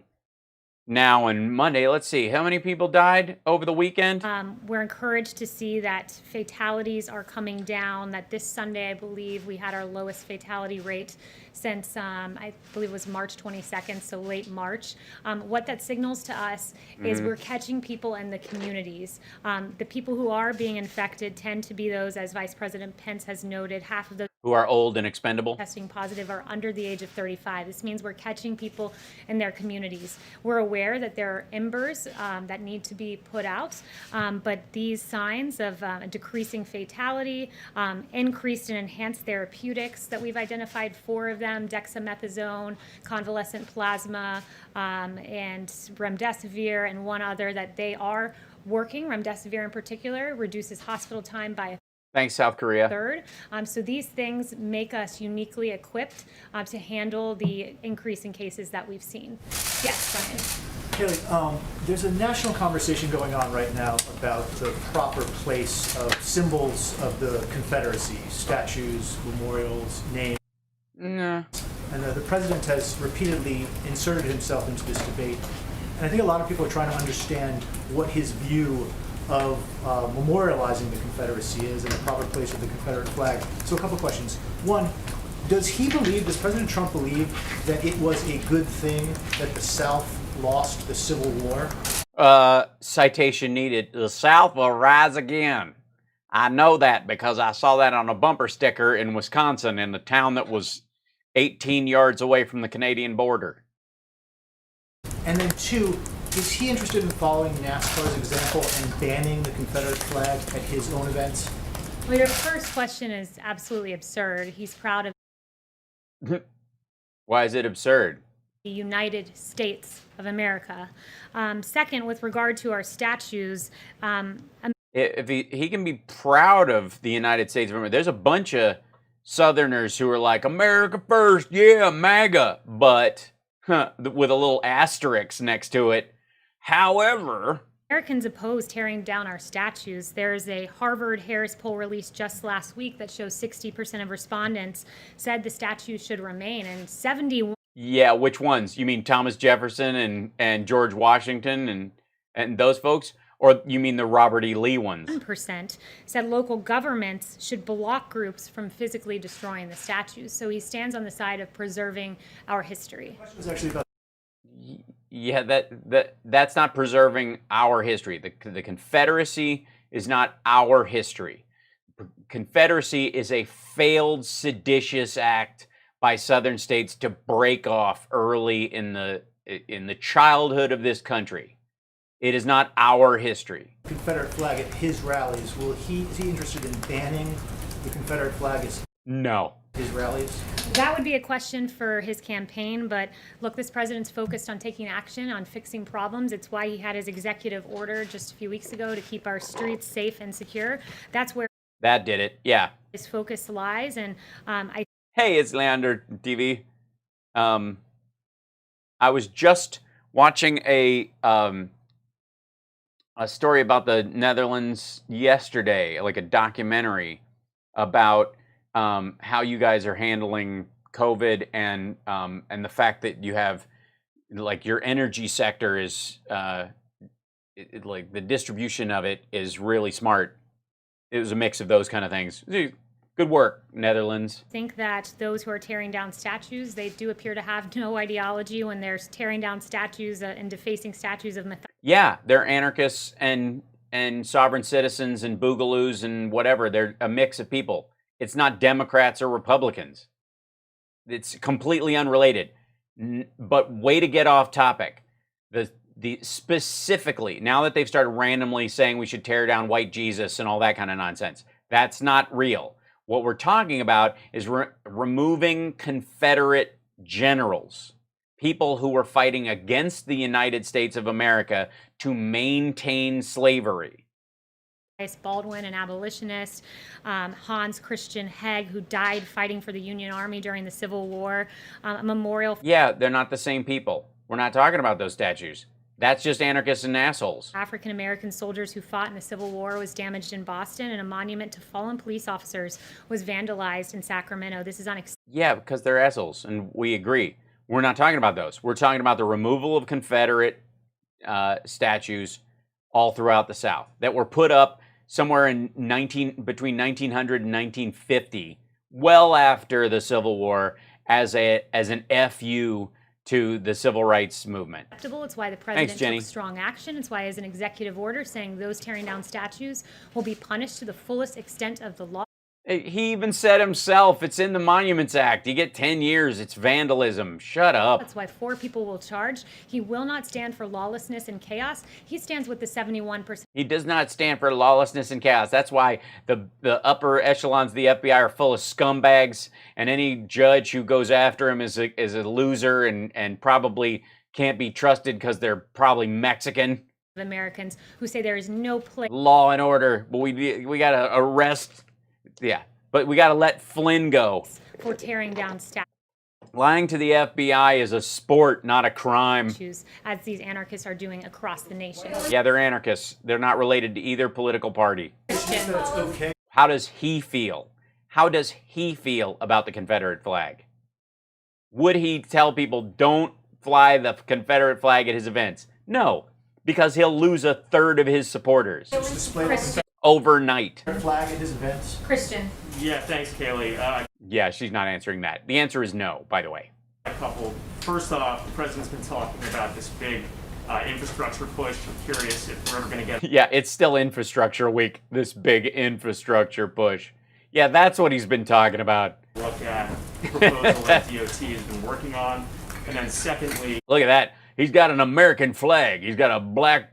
now and Monday. Let's see, how many people died over the weekend? We're encouraged to see that fatalities are coming down, that this Sunday, I believe, we had our lowest fatality rate since, I believe it was March 22nd, so late March. What that signals to us is we're catching people in the communities. The people who are being infected tend to be those, as Vice President Pence has noted, half of those Who are old and expendable? testing positive are under the age of 35. This means we're catching people in their communities. We're aware that there are embers that need to be put out, but these signs of decreasing fatality, increased and enhanced therapeutics that we've identified, 4 of them, dexamethasone, convalescent plasma, and remdesivir, and one other, that they are working. Remdesivir in particular reduces hospital time by Thanks, South Korea. third. So these things make us uniquely equipped to handle the increase in cases that we've seen. Yes, Brian. Haley, there's a national conversation going on right now about the proper place of symbols of the Confederacy, statues, memorials, names. Nah. And the president has repeatedly inserted himself into this debate. And I think a lot of people are trying to understand what his view of memorializing the Confederacy is and the proper place of the Confederate flag. So a couple questions. One, does President Trump believe that it was a good thing that the South lost the Civil War? Citation needed. The South will rise again. I know that because I saw that on a bumper sticker in Wisconsin, in the town that was 18 yards away from the Canadian border. And then two, is he interested in following NASCAR's example and banning the Confederate flag at his own events? Well, your first question is absolutely absurd. He's proud of Why is it absurd? the United States of America. Second, with regard to our statues, If he can be proud of the United States of America, there's a bunch of Southerners who are like, America first, yeah, MAGA, but with a little asterisk next to it. However, Americans oppose tearing down our statues. There's a Harvard-Harris poll released just last week that shows 60% of respondents said the statues should remain, and 71% yeah, which ones? You mean Thomas Jefferson and George Washington and those folks? Or you mean the Robert E. Lee ones? said local governments should block groups from physically destroying the statues. So he stands on the side of preserving our history. Yeah, that's not preserving our history. The Confederacy is not our history. Confederacy is a failed seditious act by Southern states to break off early in the childhood of this country. It is not our history. Confederate flag at his rallies, is he interested in banning the Confederate flag at No. his rallies? That would be a question for his campaign, but look, this president's focused on taking action, on fixing problems. It's why he had his executive order just a few weeks ago to keep our streets safe and secure. That's where That did it, yeah. his focus lies, and Hey, it's Leander TV. I was just watching a story about the Netherlands yesterday, like a documentary about how you guys are handling COVID and the fact that you have, like, your energy sector is like the distribution of it is really smart. It was a mix of those kind of things. Good work, Netherlands. think that those who are tearing down statues, they do appear to have no ideology when they're tearing down statues and defacing statues of mythology. Yeah, they're anarchists and sovereign citizens and boogaloos and whatever. They're a mix of people. It's not Democrats or Republicans. It's completely unrelated. But way to get off topic. The specifically, now that they've started randomly saying we should tear down white Jesus and all that kind of nonsense, that's not real. What we're talking about is removing Confederate generals, people who were fighting against the United States of America to maintain slavery. Baldwin, an abolitionist, Hans Christian Heg, who died fighting for the Union Army during the Civil War, a memorial. Yeah, they're not the same people. We're not talking about those statues. That's just anarchists and assholes. African American soldiers who fought in the Civil War was damaged in Boston, and a monument to fallen police officers was vandalized in Sacramento. This is unacceptable. Yeah, because they're assholes, and we agree. We're not talking about those. We're talking about the removal of Confederate statues all throughout the South that were put up somewhere in between 1900 and 1950, well after the Civil War, as an FU to the civil rights movement. It's why the president Jenny. took strong action. It's why, as an executive order, saying those tearing down statues will be punished to the fullest extent of the law. He even said himself, it's in the Monuments Act. You get 10 years. It's vandalism. Shut up. That's why 4 people will charge. He will not stand for lawlessness and chaos. He stands with the 71%. He does not stand for lawlessness and chaos. That's why the upper echelons of the FBI are full of scumbags, and any judge who goes after him is a loser and probably can't be trusted because they're probably Mexican. Americans who say there is no place. Law and order, but we got to arrest. Yeah, but we got to let Flynn go. For tearing down statues. Lying to the FBI is a sport, not a crime. As these anarchists are doing across the nation. Yeah, they're anarchists. They're not related to either political party. Okay. How does he feel? How does he feel about the Confederate flag? Would he tell people don't fly the Confederate flag at his events? No, because he'll lose a third of his supporters. Overnight. Flag at his events. Christian. Yeah, thanks, Kaylee. Yeah, she's not answering that. The answer is no, by the way. A couple. First off, the president's been talking about this big infrastructure push. I'm curious if we're ever going to get... Yeah, it's still infrastructure week, this big infrastructure push. Yeah, that's what he's been talking about. Look at the proposal that DOT has been working on. And then secondly... Look at that. He's got an American flag. He's got a black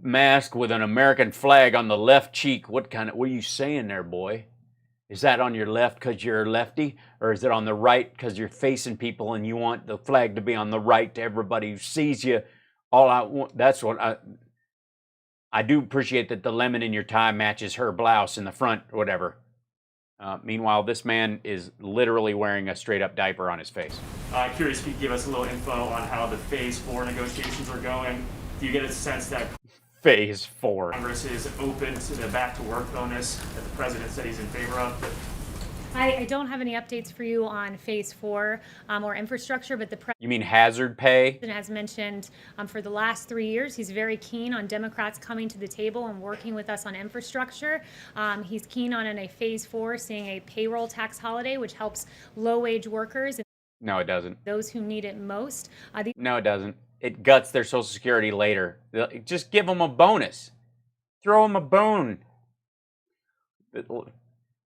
mask with an American flag on the left cheek. What are you saying there, boy? Is that on your left because you're a lefty? Or is it on the right because you're facing people and you want the flag to be on the right to everybody who sees you? That's what I do appreciate that the lemon in your tie matches her blouse in the front or whatever. Meanwhile, this man is literally wearing a straight up diaper on his face. Curious if you could give us a little info on how the Phase 4 negotiations are going. Do you get a sense that Phase 4. Congress is open to the back to work bonus that the president said he's in favor of? I don't have any updates for you on Phase 4 or infrastructure, but the president... You mean hazard pay? ...has mentioned for the last 3 years, he's very keen on Democrats coming to the table and working with us on infrastructure. He's keen on, in a Phase 4, seeing a payroll tax holiday, which helps low-wage workers. No, it doesn't. Those who need it most. No, it doesn't. It guts their Social Security later. Just give them a bonus. Throw them a bone.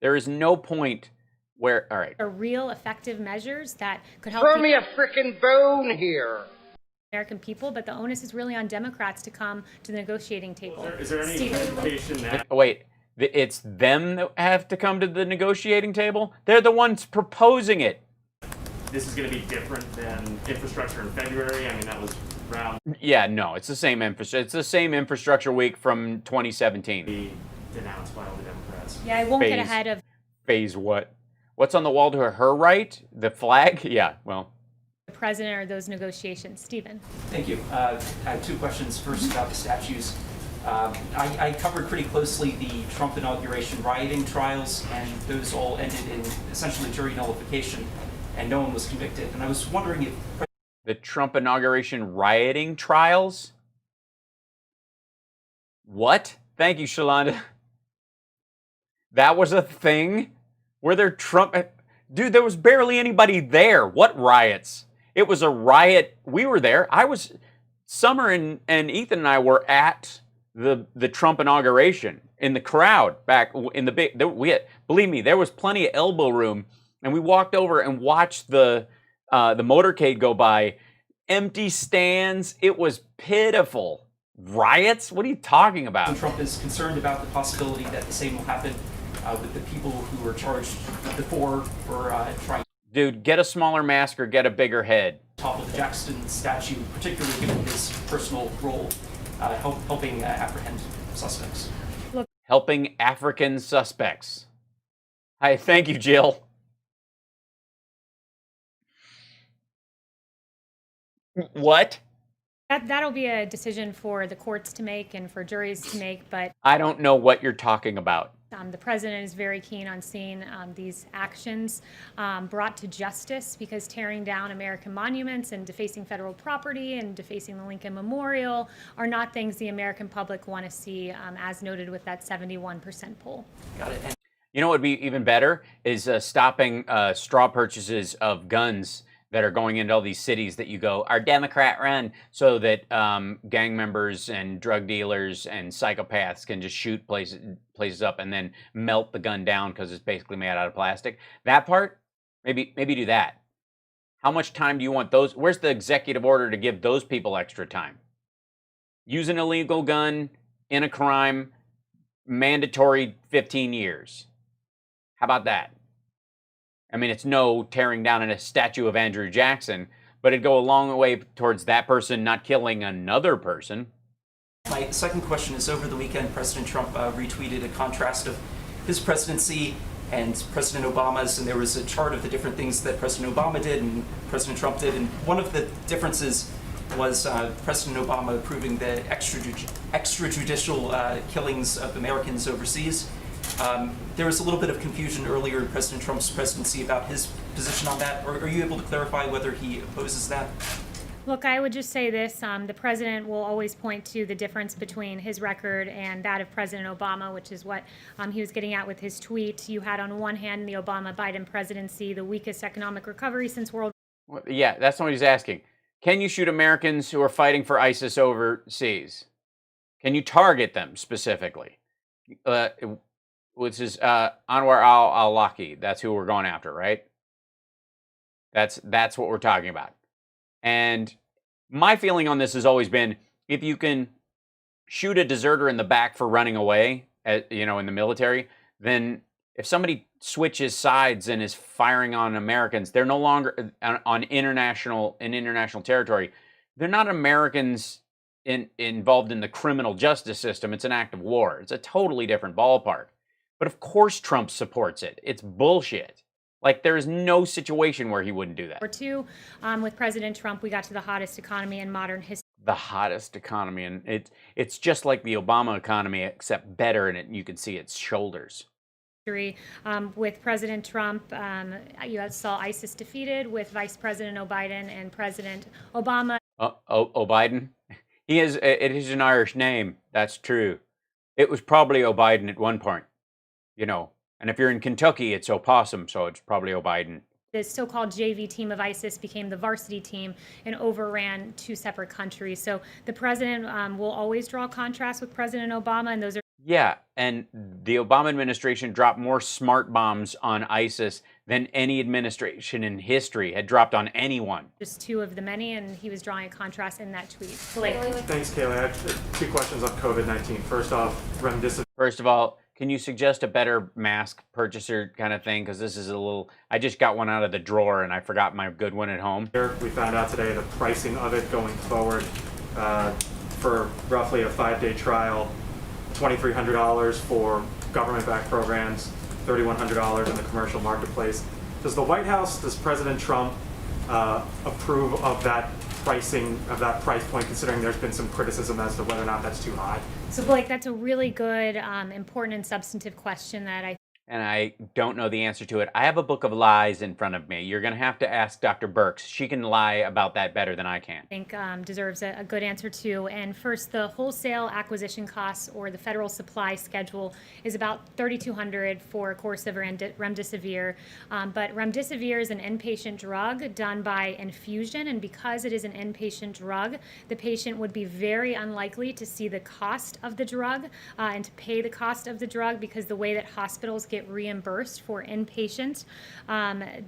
There is no point where... All right. Are real effective measures that could help... Throw me a frickin' bone here. American people, but the onus is really on Democrats to come to the negotiating table. Is there any indication that... Wait, it's them that have to come to the negotiating table? They're the ones proposing it. This is going to be different than infrastructure in February? I mean, that was round... Yeah, no, it's the same infrastructure. It's the same infrastructure week from 2017. Be denounced by all the Democrats. Yeah, I won't get ahead of... Phase what? What's on the wall to her right? The flag? Yeah, well... The president or those negotiations. Stephen. Thank you. I have 2 questions. First, about the statues. I covered pretty closely the Trump inauguration rioting trials, and those all ended in essentially jury nullification, and no one was convicted. And I was wondering if... The Trump inauguration rioting trials? What? Thank you, Shalonda. That was a thing? Were there Trump... Dude, there was barely anybody there. What riots? It was a riot. We were there. Summer and Ethan and I were at the Trump inauguration in the crowd back in the big... Believe me, there was plenty of elbow room. And we walked over and watched the motorcade go by. Empty stands. It was pitiful. Riots? What are you talking about? Trump is concerned about the possibility that the same will happen with the people who were charged before for trying... Dude, get a smaller mask or get a bigger head. ...topple the Jackson statue, particularly given his personal role helping apprehend suspects. Look. Helping African suspects. Hi, thank you, Jill. What? That'll be a decision for the courts to make and for juries to make, but... I don't know what you're talking about. The president is very keen on seeing these actions brought to justice, because tearing down American monuments and defacing federal property and defacing the Lincoln Memorial are not things the American public want to see, as noted with that 71% poll. Got it. And You know what would be even better is stopping straw purchases of guns that are going into all these cities that you go are Democrat run, so that gang members and drug dealers and psychopaths can just shoot places up and then melt the gun down because it's basically made out of plastic. That part, maybe do that. How much time do you want those? Where's the executive order to give those people extra time? Use an illegal gun in a crime, mandatory 15 years. How about that? I mean, it's no tearing down a statue of Andrew Jackson, but it'd go a long way towards that person not killing another person. my second question is, over the weekend, President Trump retweeted a contrast of his presidency and President Obama's, and there was a chart of the different things that President Obama did and President Trump did, and one of the differences was President Obama approving the extrajudicial killings of Americans overseas. There was a little bit of confusion earlier in President Trump's presidency about his position on that. Are you able to clarify whether he opposes that? Look, I would just say this. The president will always point to the difference between his record and that of President Obama, which is what he was getting at with his tweet. You had on one hand the Obama-Biden presidency, the weakest economic recovery since World Well, yeah, that's not what he's asking. Can you shoot Americans who are fighting for ISIS overseas? Can you target them specifically? Which is Anwar al-Awlaki. That's who we're going after, right? That's what we're talking about. And my feeling on this has always been, if you can shoot a deserter in the back for running away, in the military, then if somebody switches sides and is firing on Americans, they're no longer on international territory. They're not Americans involved in the criminal justice system. It's an act of war. It's a totally different ballpark. But of course Trump supports it. It's bullshit. Like, there is no situation where he wouldn't do that. War II, with President Trump, we got to the hottest economy in modern history. The hottest economy, and it's just like the Obama economy, except better, and you can see its shoulders. With President Trump, you saw ISIS defeated with Vice President Biden and President Obama. Biden? It is an Irish name. That's true. It was probably O'Biden at one point, And if you're in Kentucky, it's Opossum, so it's probably O'Biden. The so-called JV team of ISIS became the varsity team and overran two separate countries. So the president will always draw contrast with President Obama, and those are... Yeah, and the Obama administration dropped more smart bombs on ISIS than any administration in history had dropped on anyone. Just two of the many, and he was drawing a contrast in that tweet. Thanks, Kayla. I have two questions on COVID-19. First off, remdesivir. First of all, can you suggest a better mask purchaser kind of thing? Because this is I just got one out of the drawer and I forgot my good one at home. We found out today the pricing of it going forward for roughly a 5-day trial, $2,300 for government-backed programs, $3,100 in the commercial marketplace. Does the White House, does President Trump approve of that pricing, of that price point, considering there's been some criticism as to whether or not that's too high? So, Blake, that's a really good, important and substantive question that and I don't know the answer to it. I have a book of lies in front of me. You're going to have to ask Dr. Birx. She can lie about that better than I can. think deserves a good answer too. And first, the wholesale acquisition costs, or the federal supply schedule, is about $3,200 for a course of remdesivir. But remdesivir is an inpatient drug done by infusion, and because it is an inpatient drug, the patient would be very unlikely to see the cost of the drug and to pay the cost of the drug, because the way that hospitals get reimbursed for inpatient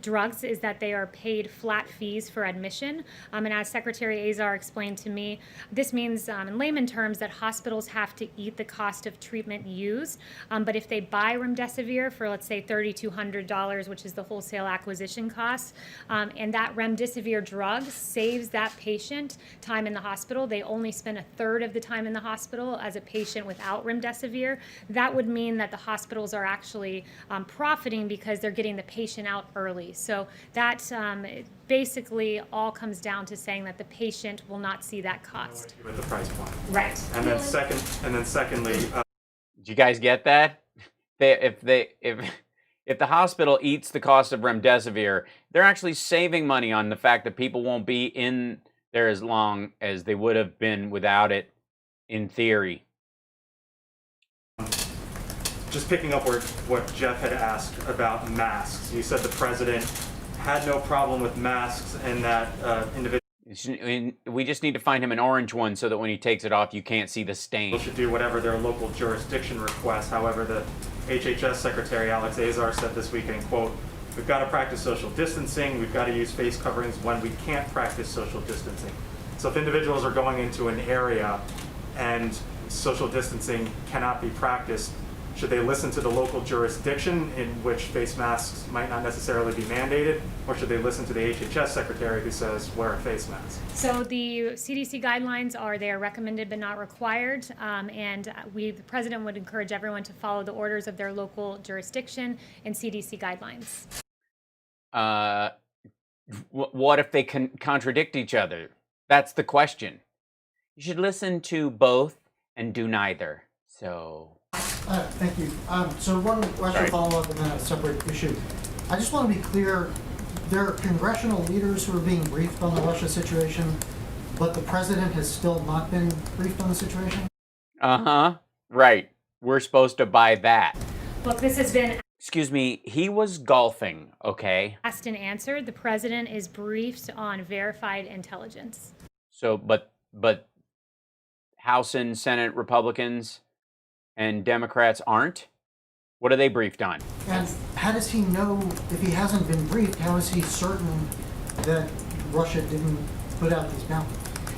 drugs is that they are paid flat fees for admission. And as Secretary Azar explained to me, this means in layman terms that hospitals have to eat the cost of treatment used. But if they buy remdesivir for, let's say, $3,200, which is the wholesale acquisition cost, and that remdesivir drug saves that patient time in the hospital, they only spend a third of the time in the hospital as a patient without remdesivir. That would mean that the hospitals are actually profiting because they're getting the patient out early. So that basically all comes down to saying that the patient will not see that cost. With the price point. Right. And then secondly, did you guys get that? if the hospital eats the cost of remdesivir, they're actually saving money on the fact that people won't be in there as long as they would have been without it, in theory. Just picking up what Jeff had asked about masks. You said the president had no problem with masks and that individuals We just need to find him an orange one so that when he takes it off, you can't see the stain. should do whatever their local jurisdiction requests. However, the HHS Secretary Alex Azar said this weekend, quote, "We've got to practice social distancing. We've got to use face coverings when we can't practice social distancing." So if individuals are going into an area and social distancing cannot be practiced, should they listen to the local jurisdiction in which face masks might not necessarily be mandated, or should they listen to the HHS secretary who says wear a face mask? So the CDC guidelines are they are recommended but not required, and the president would encourage everyone to follow the orders of their local jurisdiction and CDC guidelines. What if they can contradict each other? That's the question. You should listen to both and do neither. So. Thank you. So one question follow-up and then a separate issue. I just want to be clear, there are congressional leaders who are being briefed on the Russia situation, but the president has still not been briefed on the situation? Uh-huh. Right. We're supposed to buy that. Look, this has been Excuse me, he was golfing, okay? asked and answered. The president is briefed on verified intelligence. So, but House and Senate Republicans and Democrats aren't? What are they briefed on? And how does he know, if he hasn't been briefed, how is he certain that Russia didn't put out these bounties?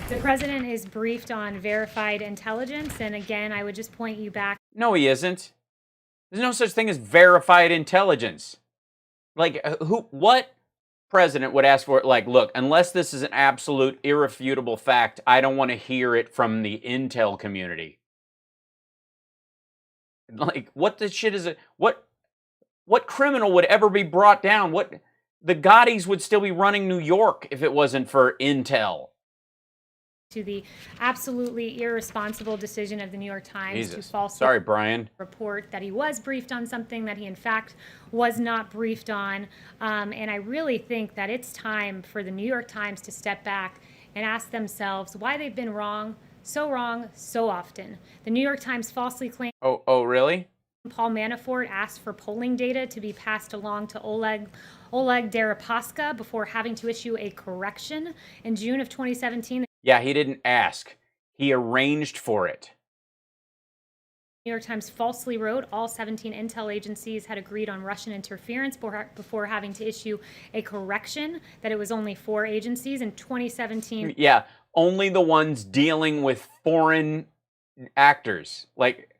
The president is briefed on verified intelligence, and again, I would just point you back. No, he isn't. There's no such thing as verified intelligence. Like, what president would ask for it? Like, look, unless this is an absolute irrefutable fact, I don't want to hear it from the intel community. Like, what the shit is it? What criminal would ever be brought down? The Gaudis would still be running New York if it wasn't for intel. To the absolutely irresponsible decision of the New York Times to falsely report that he was briefed on something that he in fact was not briefed on. And I really think that it's time for the New York Times to step back and ask themselves why they've been wrong so often. The New York Times falsely claimed Oh, really? Paul Manafort asked for polling data to be passed along to Oleg Deripaska before having to issue a correction in June of 2017. Yeah, he didn't ask. He arranged for it. The New York Times falsely wrote all 17 intel agencies had agreed on Russian interference before having to issue a correction that it was only 4 agencies in 2017. Yeah, only the ones dealing with foreign actors. Like,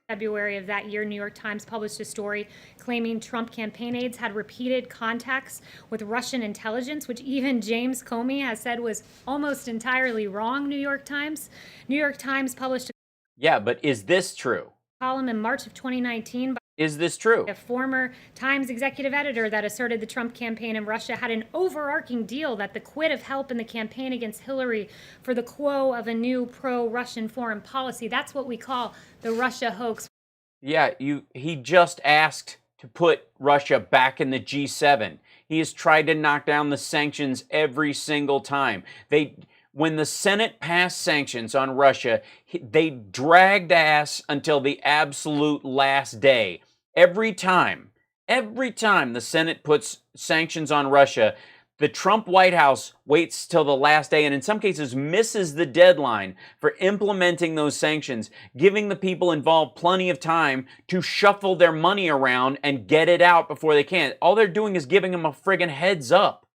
February of that year, New York Times published a story claiming Trump campaign aides had repeated contacts with Russian intelligence, which even James Comey has said was almost entirely wrong, New York Times. New York Times published a yeah, but is this true? column in March of 2019 by Is this true? a former Times executive editor that asserted the Trump campaign in Russia had an overarching deal that the quid of help in the campaign against Hillary for the quo of a new pro-Russian foreign policy. That's what we call the Russia hoax. Yeah, he just asked to put Russia back in the G7. He has tried to knock down the sanctions every single time. When the Senate passed sanctions on Russia, they dragged ass until the absolute last day. Every time the Senate puts sanctions on Russia, the Trump White House waits till the last day and in some cases misses the deadline for implementing those sanctions, giving the people involved plenty of time to shuffle their money around and get it out before they can. All they're doing is giving them a friggin' heads up.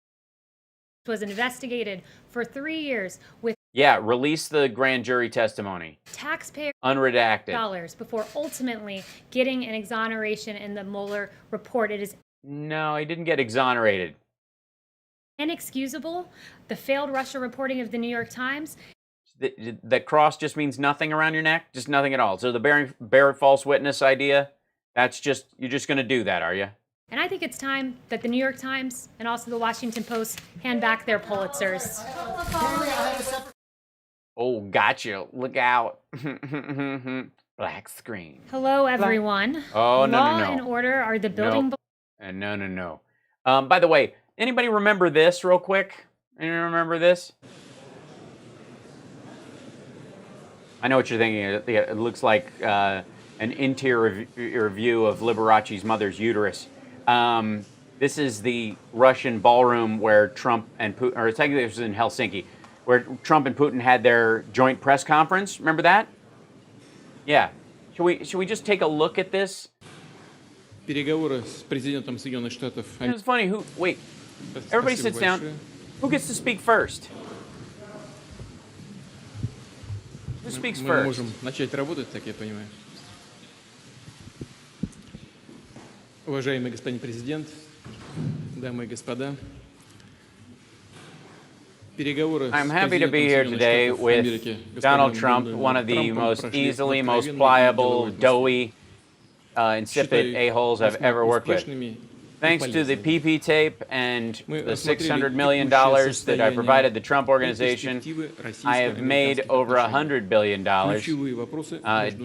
Was investigated for 3 years with Yeah, release the grand jury testimony. taxpayer Unredacted. dollars before ultimately getting an exoneration in the Mueller report. It is No, he didn't get exonerated. inexcusable. The failed Russia reporting of the New York Times. The cross just means nothing around your neck? Just nothing at all. So the bear false witness idea, you're just going to do that, are you? And I think it's time that the New York Times and also the Washington Post hand back their Pulitzers. Oh, gotcha. Look out. Black screen. Hello, everyone. Oh, no, Law no, no. and order are the building Nope. No, no, no. By the way, anybody remember this real quick? Anyone remember this? I know what you're thinking. It looks like an interior view of Liberace's mother's uterus. This is the Russian ballroom where Trump and Putin, or technically it was in Helsinki, where Trump and Putin had their joint press conference. Remember that? Yeah. Should we just take a look at this? Переговоры с президентом Соединенных Штатов. It's funny. Wait. Everybody sits down. Who gets to speak first? Who speaks Мы first? можем начать работать, так я понимаю. Уважаемый господин президент, дамы и господа, I'm happy to be here today with Donald Trump, one of the most easily, most pliable, doughy, insipid a-holes I've ever worked with. Thanks to the PP tape and the $600 million that I provided the Trump Organization, I have made over $100 billion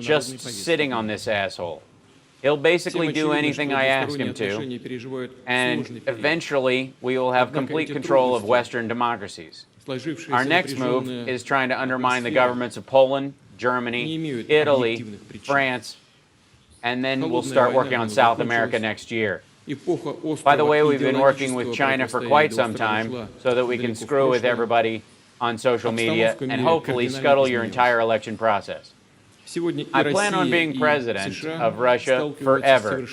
just sitting on this asshole. He'll basically do anything I ask him to, and eventually we will have complete control of Western democracies. Our next move is trying to undermine the governments of Poland, Germany, Italy, France, and then we'll start working on South America next year. By the way, we've been working with China for quite some time so that we can screw with everybody on social media and hopefully scuttle your entire election process. I plan on being president of Russia forever,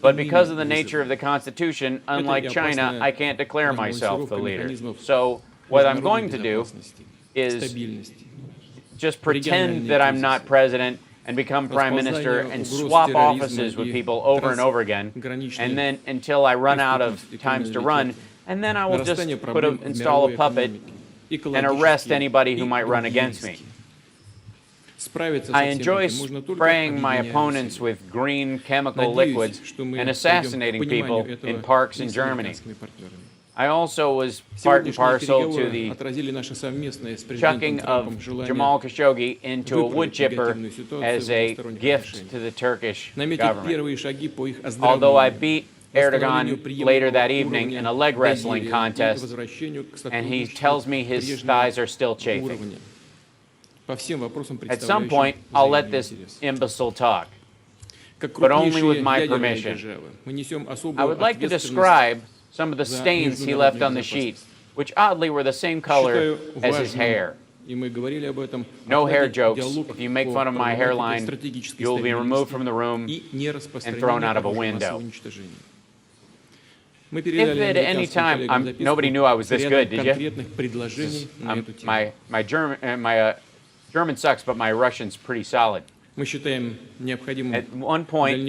but because of the nature of the Constitution, unlike China, I can't declare myself the leader. So what I'm going to do is just pretend that I'm not president and become prime minister and swap offices with people over and over again, and then until I run out of times to run, and then I will just install a puppet and arrest anybody who might run against me. I enjoy spraying my opponents with green chemical liquids and assassinating people in parks in Germany. I also was part and parcel to the chucking of Jamal Khashoggi into a wood chipper as a gift to the Turkish government. Although I beat Erdogan later that evening in a leg wrestling contest, and he tells me his thighs are still chafing. At some point, I'll let this imbecile talk, but only with my permission. I would like to describe some of the stains he left on the sheet, which oddly were the same color as his hair. No hair jokes. If you make fun of my hairline, you will be removed from the room and thrown out of a window. If at any time, nobody knew I was this good, did you? My German sucks, but my Russian's pretty solid. At one point,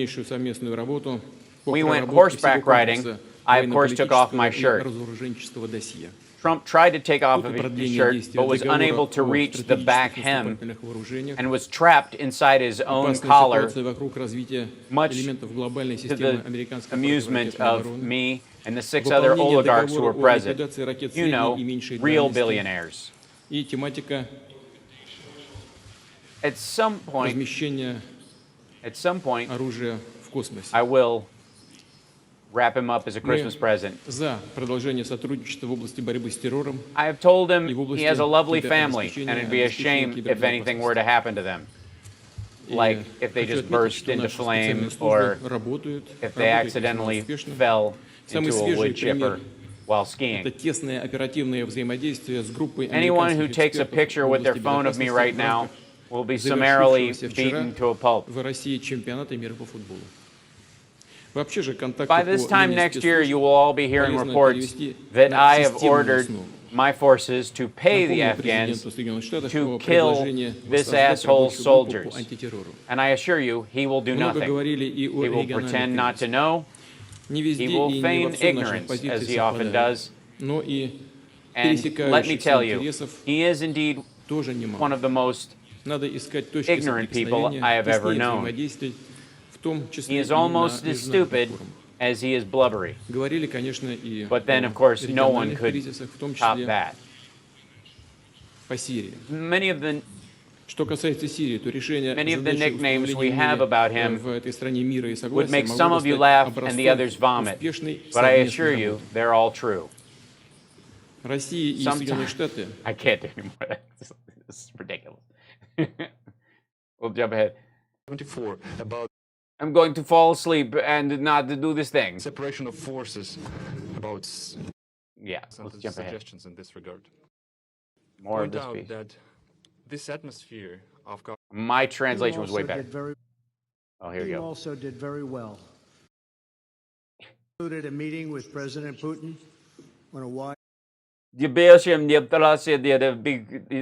we went horseback riding. I, of course, took off my shirt. Trump tried to take off his shirt, but was unable to reach the back hem and was trapped inside his own collar, much to the amusement of me and the 6 other oligarchs who were present. You know, real billionaires. At some point, I will wrap him up as a Christmas present. I have told him he has a lovely family, and it'd be a shame if anything were to happen to them. Like if they just burst into flame, or if they accidentally fell into a wood chipper while skiing. Anyone who takes a picture with their phone of me right now will be summarily beaten to a pulp. By this time next year, you will all be hearing reports that I have ordered my forces to pay the Afghans to kill this asshole's soldiers. And I assure you, he will do nothing. He will pretend not to know. He will feign ignorance, as he often does. And let me tell you, he is indeed one of the most ignorant people I have ever known. He is almost as stupid as he is blubbery. But then, of course, no one could top that. Many of the Что касается Сирии, то решение Many of the задачи nicknames we установления have мира about him в этой стране мира и would согласия make some могло of you стать laugh and the образцом others vomit, успешной but I совместной assure you, работы. they're all true. Россия и Соединенные Sometimes Штаты I can't do anymore. This is ridiculous. We'll jump ahead. 24 about I'm going to fall asleep and not to do this thing. separation of forces, about Yeah, let's jump ahead. suggestions in this regard. More of Point this out piece. that this atmosphere of My translation was way Also better. did very- Oh, here we team go. also did very well. Included a meeting with President Putin on a wide The big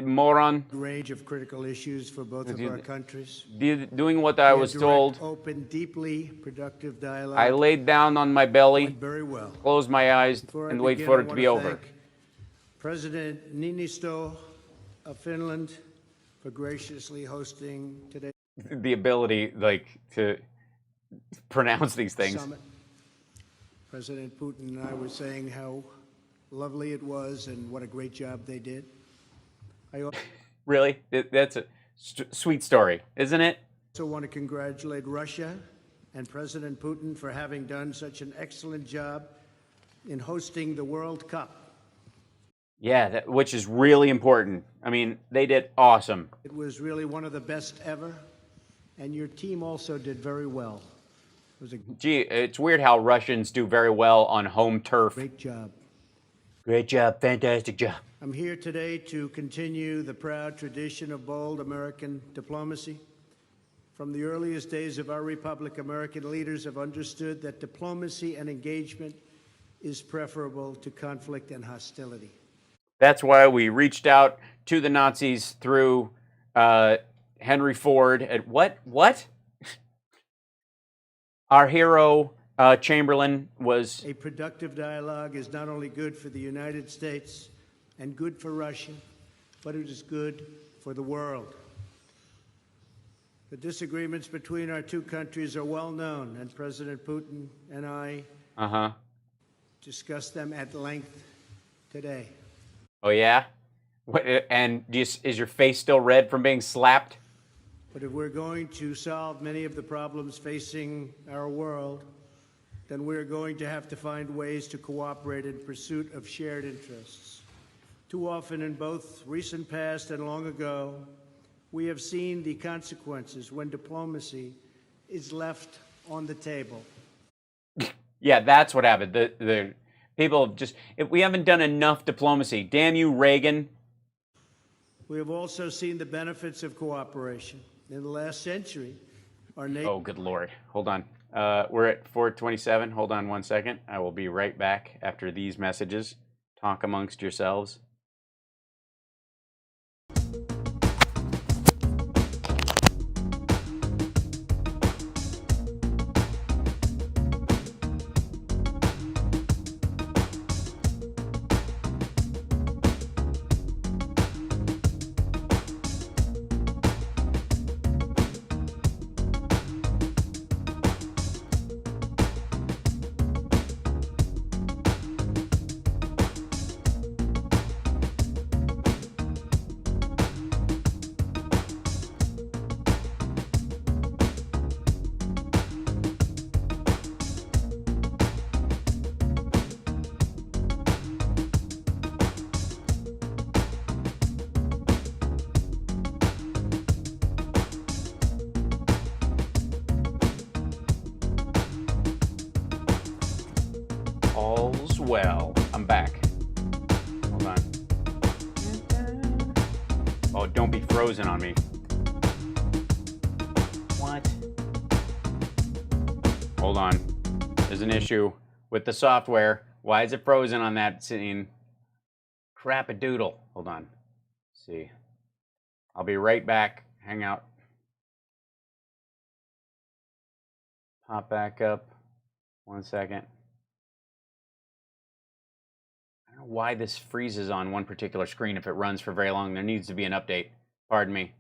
moron. range of critical issues for both of our countries. Doing what I We had was direct, told. open, deeply productive dialogue. I laid down on my belly, Went very well. closed my eyes, Before I and wait begin, for I it to wanna be over. thank President Niinisto of Finland for graciously hosting today's The ability, like, to pronounce these things. summit. President Putin and I were saying how lovely it was and what a great job they did. I Really? That's a sweet story, isn't it? also want to congratulate Russia and President Putin for having done such an excellent job in hosting the World Cup. Yeah, which is really important. I mean, they did awesome. It was really one of the best ever, and your team also did very well. It was a Gee, it's weird how Russians do very well on home turf. great job. Great job, fantastic job. I'm here today to continue the proud tradition of bold American diplomacy. From the earliest days of our republic, American leaders have understood that diplomacy and engagement is preferable to conflict and hostility. That's why we reached out to the Nazis through Henry Ford at what? Our hero, Chamberlain, was... A productive dialogue is not only good for the United States and good for Russia, but it is good for the world. The disagreements between our two countries are well known, and President Putin and I discussed them at length today. Oh, yeah? And is your face still red from being slapped? But if we're going to solve many of the problems facing our world, then we're going to have to find ways to cooperate in pursuit of shared interests. Too often in both recent past and long ago, we have seen the consequences when diplomacy is left on the table. Yeah, that's what happened. The people have just... If we haven't done enough diplomacy. Damn you, Reagan. We have also seen the benefits of cooperation. In the last century, our nation... Oh, good Lord. Hold on. We're at 427. Hold on one second. I will be right back after these messages. Talk amongst yourselves. All's well. I'm back. Hold on. Oh, don't be frozen on me. What? Hold on. There's an issue with the software. Why is it frozen on that scene? Crap-a-doodle. Hold on. Let's see. I'll be right back. Hang out. Pop back up. 1 second. I don't know why this freezes on one particular screen if it runs for very long. There needs to be an update. Pardon me.